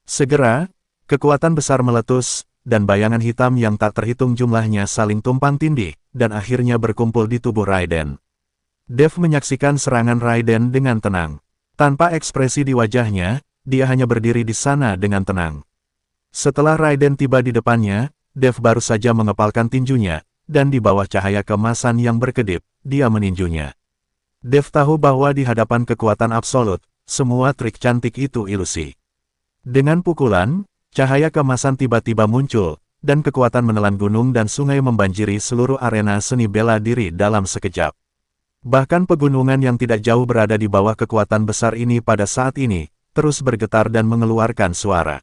Segera, kekuatan besar meletus, dan bayangan hitam yang tak terhitung jumlahnya saling tumpang tindih, dan akhirnya berkumpul di tubuh Raiden. Dev menyaksikan serangan Raiden dengan tenang. Tanpa ekspresi di wajahnya, dia hanya berdiri di sana dengan tenang. Setelah Raiden tiba di depannya, Dev baru saja mengepalkan tinjunya, dan di bawah cahaya keemasan yang berkedip, dia meninjunya. Dev tahu bahwa di hadapan kekuatan absolut, semua trik cantik itu ilusi. Dengan pukulan, cahaya keemasan tiba-tiba muncul, dan kekuatan menelan gunung dan sungai membanjiri seluruh arena seni bela diri dalam sekejap. Bahkan pegunungan yang tidak jauh berada di bawah kekuatan besar ini pada saat ini, terus bergetar dan mengeluarkan suara.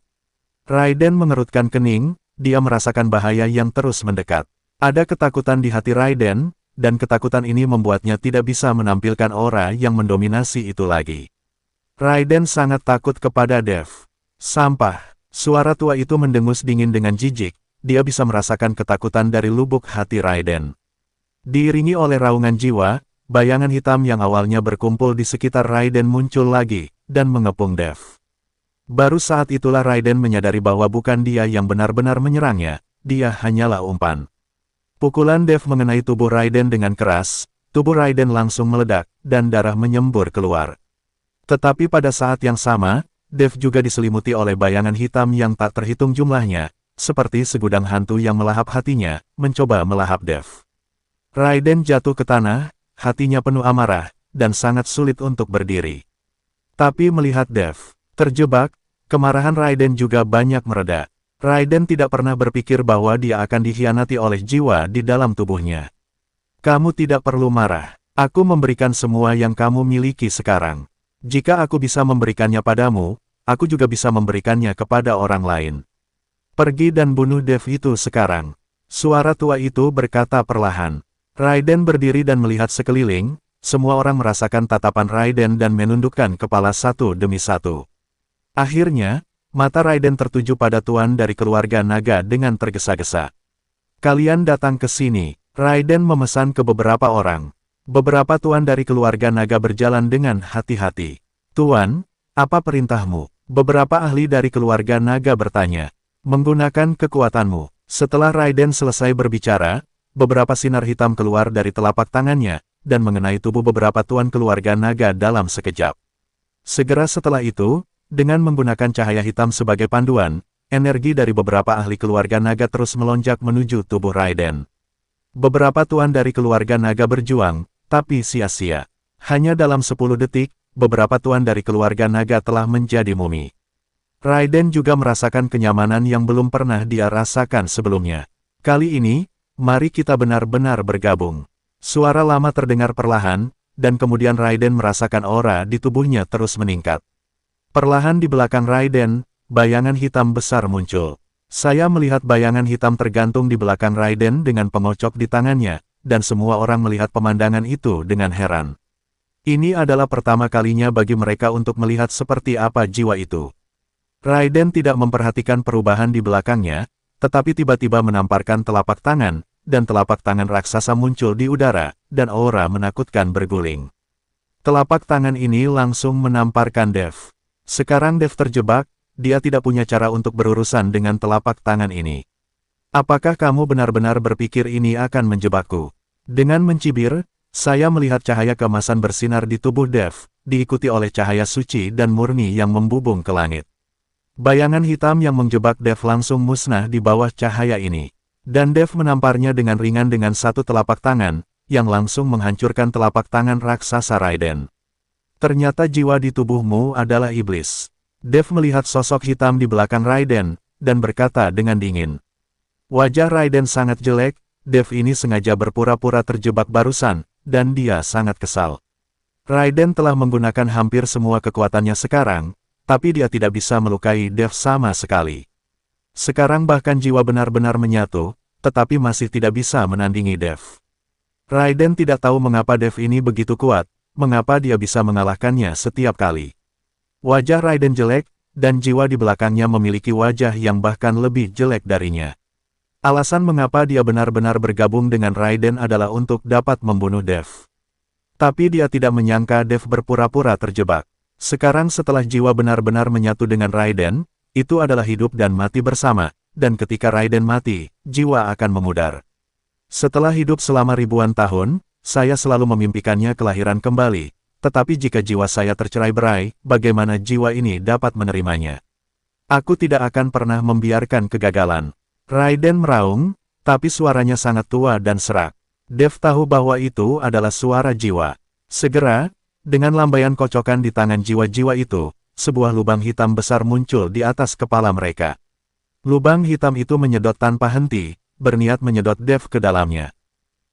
Raiden mengerutkan kening, dia merasakan bahaya yang terus mendekat. Ada ketakutan di hati Raiden, dan ketakutan ini membuatnya tidak bisa menampilkan aura yang mendominasi itu lagi. Raiden sangat takut kepada Dev. Sampah. Suara tua itu mendengus dingin dengan jijik, dia bisa merasakan ketakutan dari lubuk hati Raiden. Diiringi oleh raungan jiwa, bayangan hitam yang awalnya berkumpul di sekitar Raiden muncul lagi, dan mengepung Dev. Baru saat itulah Raiden menyadari bahwa bukan dia yang benar-benar menyerangnya, dia hanyalah umpan. Pukulan Dev mengenai tubuh Raiden dengan keras, tubuh Raiden langsung meledak, dan darah menyembur keluar. Tetapi pada saat yang sama, Dev juga diselimuti oleh bayangan hitam yang tak terhitung jumlahnya, seperti segudang hantu yang melahap hatinya, mencoba melahap Dev. Raiden jatuh ke tanah, hatinya penuh amarah, dan sangat sulit untuk berdiri. Tapi melihat Dev terjebak, kemarahan Raiden juga banyak mereda. Raiden tidak pernah berpikir bahwa dia akan dikhianati oleh jiwa di dalam tubuhnya. Kamu tidak perlu marah. Aku memberikan semua yang kamu miliki sekarang. Jika aku bisa memberikannya padamu, aku juga bisa memberikannya kepada orang lain. Pergi dan bunuh Dev itu sekarang. Suara tua itu berkata perlahan. Raiden berdiri dan melihat sekeliling, semua orang merasakan tatapan Raiden dan menundukkan kepala satu demi satu. Akhirnya, mata Raiden tertuju pada tuan dari keluarga naga dengan tergesa-gesa. Kalian datang ke sini, Raiden memesan ke beberapa orang. Beberapa tuan dari keluarga naga berjalan dengan hati-hati. Tuan, apa perintahmu? Beberapa ahli dari keluarga naga bertanya. Menggunakan kekuatanmu. Setelah Raiden selesai berbicara, beberapa sinar hitam keluar dari telapak tangannya, dan mengenai tubuh beberapa tuan keluarga naga dalam sekejap. Segera setelah itu, dengan menggunakan cahaya hitam sebagai panduan, energi dari beberapa ahli keluarga naga terus melonjak menuju tubuh Raiden. Beberapa tuan dari keluarga naga berjuang, tapi sia-sia. Hanya dalam 10 detik, beberapa tuan dari keluarga naga telah menjadi mumi. Raiden juga merasakan kenyamanan yang belum pernah dia rasakan sebelumnya. Kali ini, mari kita benar-benar bergabung. Suara lama terdengar perlahan, dan kemudian Raiden merasakan aura di tubuhnya terus meningkat. Perlahan di belakang Raiden, bayangan hitam besar muncul. Saya melihat bayangan hitam tergantung di belakang Raiden dengan pengocok di tangannya, dan semua orang melihat pemandangan itu dengan heran. Ini adalah pertama kalinya bagi mereka untuk melihat seperti apa jiwa itu. Raiden tidak memperhatikan perubahan di belakangnya, tetapi tiba-tiba menamparkan telapak tangan, dan telapak tangan raksasa muncul di udara, dan aura menakutkan berguling. Telapak tangan ini langsung menamparkan Dev. Sekarang Dev terjebak, dia tidak punya cara untuk berurusan dengan telapak tangan ini. Apakah kamu benar-benar berpikir ini akan menjebakku? Dengan mencibir, saya melihat cahaya keemasan bersinar di tubuh Dev, diikuti oleh cahaya suci dan murni yang membubung ke langit. Bayangan hitam yang menjebak Dev langsung musnah di bawah cahaya ini. Dan Dev menamparnya dengan ringan dengan satu telapak tangan, yang langsung menghancurkan telapak tangan raksasa Raiden. Ternyata jiwa di tubuhmu adalah iblis. Dev melihat sosok hitam di belakang Raiden, dan berkata dengan dingin. Wajah Raiden sangat jelek, Dev ini sengaja berpura-pura terjebak barusan, dan dia sangat kesal. Raiden telah menggunakan hampir semua kekuatannya sekarang, tapi dia tidak bisa melukai Dev sama sekali. Sekarang bahkan jiwa benar-benar menyatu, tetapi masih tidak bisa menandingi Dev. Raiden tidak tahu mengapa Dev ini begitu kuat, mengapa dia bisa mengalahkannya setiap kali. Wajah Raiden jelek, dan jiwa di belakangnya memiliki wajah yang bahkan lebih jelek darinya. Alasan mengapa dia benar-benar bergabung dengan Raiden adalah untuk dapat membunuh Dev. Tapi dia tidak menyangka Dev berpura-pura terjebak. Sekarang setelah jiwa benar-benar menyatu dengan Raiden, itu adalah hidup dan mati bersama, dan ketika Raiden mati, jiwa akan memudar. Setelah hidup selama ribuan tahun, saya selalu memimpikannya kelahiran kembali, tetapi jika jiwa saya tercerai-berai, bagaimana jiwa ini dapat menerimanya? Aku tidak akan pernah membiarkan kegagalan. Raiden meraung, tapi suaranya sangat tua dan serak. Dev tahu bahwa itu adalah suara jiwa. Segera, dengan lambaian kocokan di tangan jiwa-jiwa itu, sebuah lubang hitam besar muncul di atas kepala mereka. Lubang hitam itu menyedot tanpa henti, berniat menyedot Dev ke dalamnya.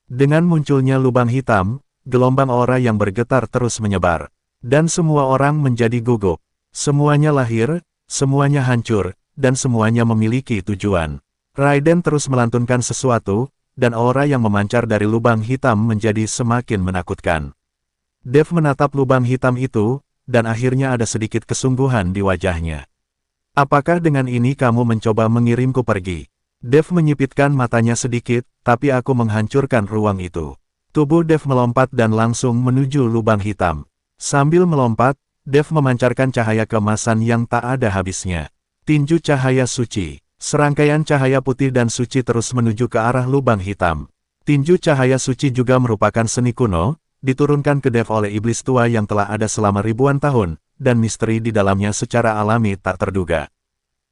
Dengan munculnya lubang hitam, gelombang aura yang bergetar terus menyebar. Dan semua orang menjadi gugup. Semuanya lahir, semuanya hancur, dan semuanya memiliki tujuan. Raiden terus melantunkan sesuatu, dan aura yang memancar dari lubang hitam menjadi semakin menakutkan. Dev menatap lubang hitam itu, dan akhirnya ada sedikit kesungguhan di wajahnya. Apakah dengan ini kamu mencoba mengirimku pergi? Dev menyipitkan matanya sedikit, tapi aku menghancurkan ruang itu. Tubuh Dev melompat dan langsung menuju lubang hitam. Sambil melompat, Dev memancarkan cahaya keemasan yang tak ada habisnya. Tinju cahaya suci. Serangkaian cahaya putih dan suci terus menuju ke arah lubang hitam. Tinju cahaya suci juga merupakan seni kuno, diturunkan ke Dev oleh iblis tua yang telah ada selama ribuan tahun, dan misteri di dalamnya secara alami tak terduga.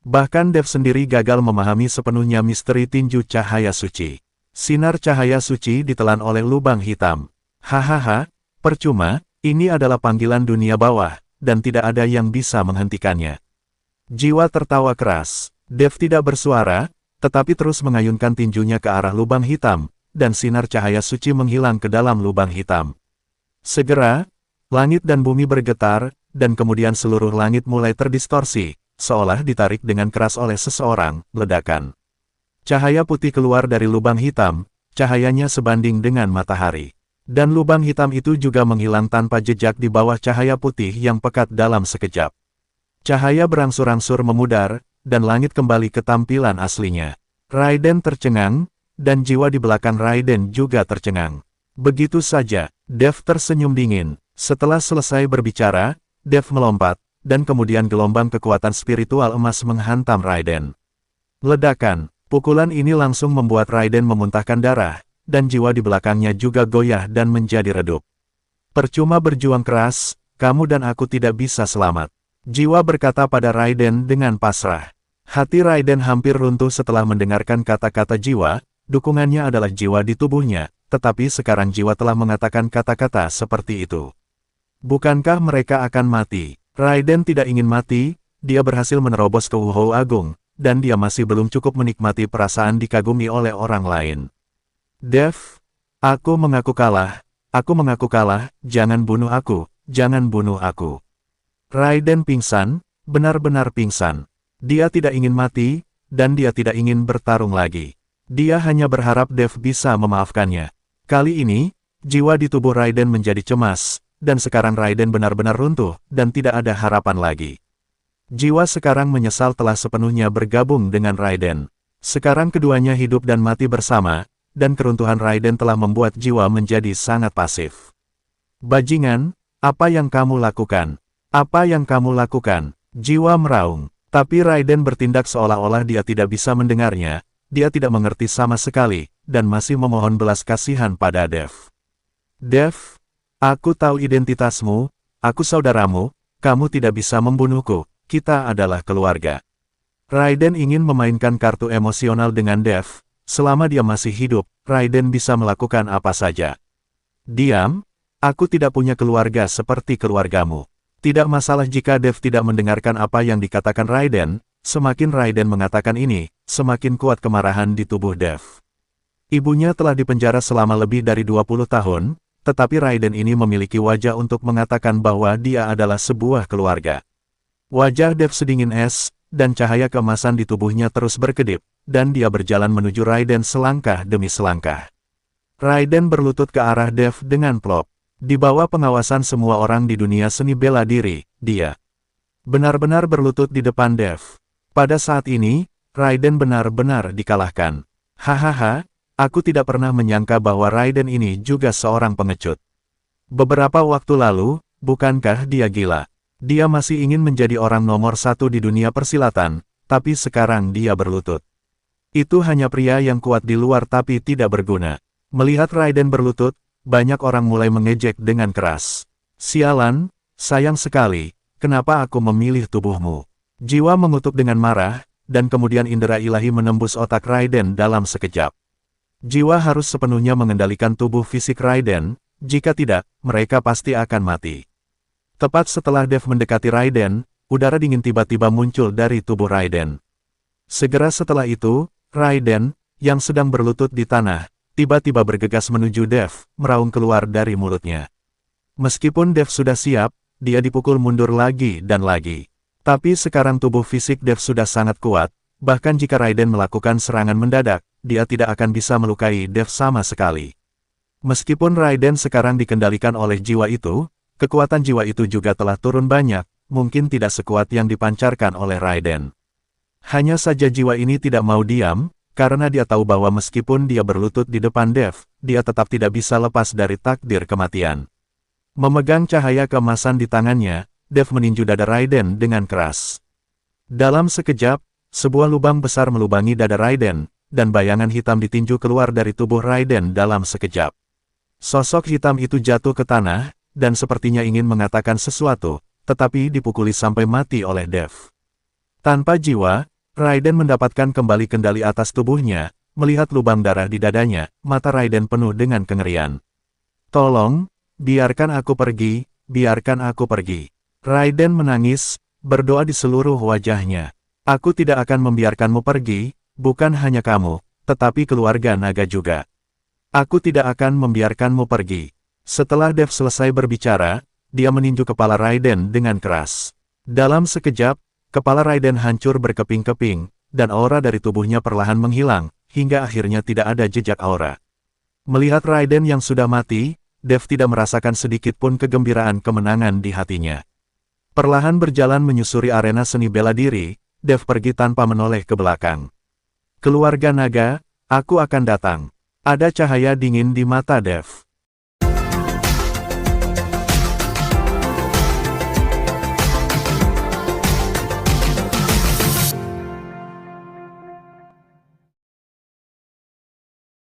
Bahkan Dev sendiri gagal memahami sepenuhnya misteri tinju cahaya suci. Sinar cahaya suci ditelan oleh lubang hitam. Hahaha, percuma, ini adalah panggilan dunia bawah, dan tidak ada yang bisa menghentikannya. Jiwa tertawa keras. Dev tidak bersuara, tetapi terus mengayunkan tinjunya ke arah lubang hitam, dan sinar cahaya suci menghilang ke dalam lubang hitam. Segera, langit dan bumi bergetar, dan kemudian seluruh langit mulai terdistorsi, seolah ditarik dengan keras oleh seseorang. Ledakan. Cahaya putih keluar dari lubang hitam, cahayanya sebanding dengan matahari. Dan lubang hitam itu juga menghilang tanpa jejak di bawah cahaya putih yang pekat dalam sekejap. Cahaya berangsur-angsur memudar, dan langit kembali ke tampilan aslinya. Raiden tercengang, dan jiwa di belakang Raiden juga tercengang. Begitu saja, Dev tersenyum dingin. Setelah selesai berbicara, Dev melompat, dan kemudian gelombang kekuatan spiritual emas menghantam Raiden. Ledakan, pukulan ini langsung membuat Raiden memuntahkan darah, dan jiwa di belakangnya juga goyah dan menjadi redup. Percuma berjuang keras, kamu dan aku tidak bisa selamat. Jiwa berkata pada Raiden dengan pasrah. Hati Raiden hampir runtuh setelah mendengarkan kata-kata jiwa, dukungannya adalah jiwa di tubuhnya, tetapi sekarang jiwa telah mengatakan kata-kata seperti itu. Bukankah mereka akan mati? Raiden tidak ingin mati, dia berhasil menerobos ke Wuhou Agung, dan dia masih belum cukup menikmati perasaan dikagumi oleh orang lain. Dev, aku mengaku kalah, jangan bunuh aku, jangan bunuh aku. Raiden pingsan, benar-benar pingsan. Dia tidak ingin mati, dan dia tidak ingin bertarung lagi. Dia hanya berharap Dev bisa memaafkannya. Kali ini, jiwa di tubuh Raiden menjadi cemas, dan sekarang Raiden benar-benar runtuh, dan tidak ada harapan lagi. Jiwa sekarang menyesal telah sepenuhnya bergabung dengan Raiden. Sekarang keduanya hidup dan mati bersama, dan keruntuhan Raiden telah membuat jiwa menjadi sangat pasif. Bajingan, apa yang kamu lakukan? Apa yang kamu lakukan? Jiwa meraung. Tapi Raiden bertindak seolah-olah dia tidak bisa mendengarnya, dia tidak mengerti sama sekali, dan masih memohon belas kasihan pada Dev. Dev, aku tahu identitasmu, aku saudaramu, kamu tidak bisa membunuhku, kita adalah keluarga. Raiden ingin memainkan kartu emosional dengan Dev, selama dia masih hidup, Raiden bisa melakukan apa saja. Diam, aku tidak punya keluarga seperti keluargamu. Tidak masalah jika Dev tidak mendengarkan apa yang dikatakan Raiden, semakin Raiden mengatakan ini, semakin kuat kemarahan di tubuh Dev. Ibunya telah dipenjara selama lebih dari 20 tahun, tetapi Raiden ini memiliki wajah untuk mengatakan bahwa dia adalah sebuah keluarga. Wajah Dev sedingin es, dan cahaya keemasan di tubuhnya terus berkedip, dan dia berjalan menuju Raiden selangkah demi selangkah. Raiden berlutut ke arah Dev dengan plop. Di bawah pengawasan semua orang di dunia seni bela diri, dia benar-benar berlutut di depan Dev. Pada saat ini, Raiden benar-benar dikalahkan. Hahaha, aku tidak pernah menyangka bahwa Raiden ini juga seorang pengecut. Beberapa waktu lalu, bukankah dia gila? Dia masih ingin menjadi orang nomor satu di dunia persilatan, tapi sekarang dia berlutut. Itu hanya pria yang kuat di luar tapi tidak berguna. Melihat Raiden berlutut, banyak orang mulai mengejek dengan keras. Sialan, sayang sekali, kenapa aku memilih tubuhmu? Jiwa mengutuk dengan marah, dan kemudian indera ilahi menembus otak Raiden dalam sekejap. Jiwa harus sepenuhnya mengendalikan tubuh fisik Raiden, jika tidak, mereka pasti akan mati. Tepat setelah Dev mendekati Raiden, udara dingin tiba-tiba muncul dari tubuh Raiden. Segera setelah itu, Raiden, yang sedang berlutut di tanah, tiba-tiba bergegas menuju Dev, meraung keluar dari mulutnya. Meskipun Dev sudah siap, dia dipukul mundur lagi dan lagi. Tapi sekarang tubuh fisik Dev sudah sangat kuat, bahkan jika Raiden melakukan serangan mendadak, dia tidak akan bisa melukai Dev sama sekali. Meskipun Raiden sekarang dikendalikan oleh jiwa itu, kekuatan jiwa itu juga telah turun banyak, mungkin tidak sekuat yang dipancarkan oleh Raiden. Hanya saja jiwa ini tidak mau diam, karena dia tahu bahwa meskipun dia berlutut di depan Dev, dia tetap tidak bisa lepas dari takdir kematian. Memegang cahaya keemasan di tangannya, Dev meninju dada Raiden dengan keras. Dalam sekejap, sebuah lubang besar melubangi dada Raiden, dan bayangan hitam ditinju keluar dari tubuh Raiden dalam sekejap. Sosok hitam itu jatuh ke tanah, dan sepertinya ingin mengatakan sesuatu, tetapi dipukuli sampai mati oleh Dev. Tanpa jiwa, Raiden mendapatkan kembali kendali atas tubuhnya, melihat lubang darah di dadanya, mata Raiden penuh dengan kengerian. Tolong, biarkan aku pergi, biarkan aku pergi. Raiden menangis, berdoa di seluruh wajahnya. Aku tidak akan membiarkanmu pergi, bukan hanya kamu, tetapi keluarga naga juga. Aku tidak akan membiarkanmu pergi. Setelah Dev selesai berbicara, dia meninju kepala Raiden dengan keras. Dalam sekejap, kepala Raiden hancur berkeping-keping, dan aura dari tubuhnya perlahan menghilang, hingga akhirnya tidak ada jejak aura. Melihat Raiden yang sudah mati, Dev tidak merasakan sedikit pun kegembiraan kemenangan di hatinya. Perlahan berjalan menyusuri arena seni bela diri, Dev pergi tanpa menoleh ke belakang. Keluarga naga, aku akan datang. Ada cahaya dingin di mata Dev.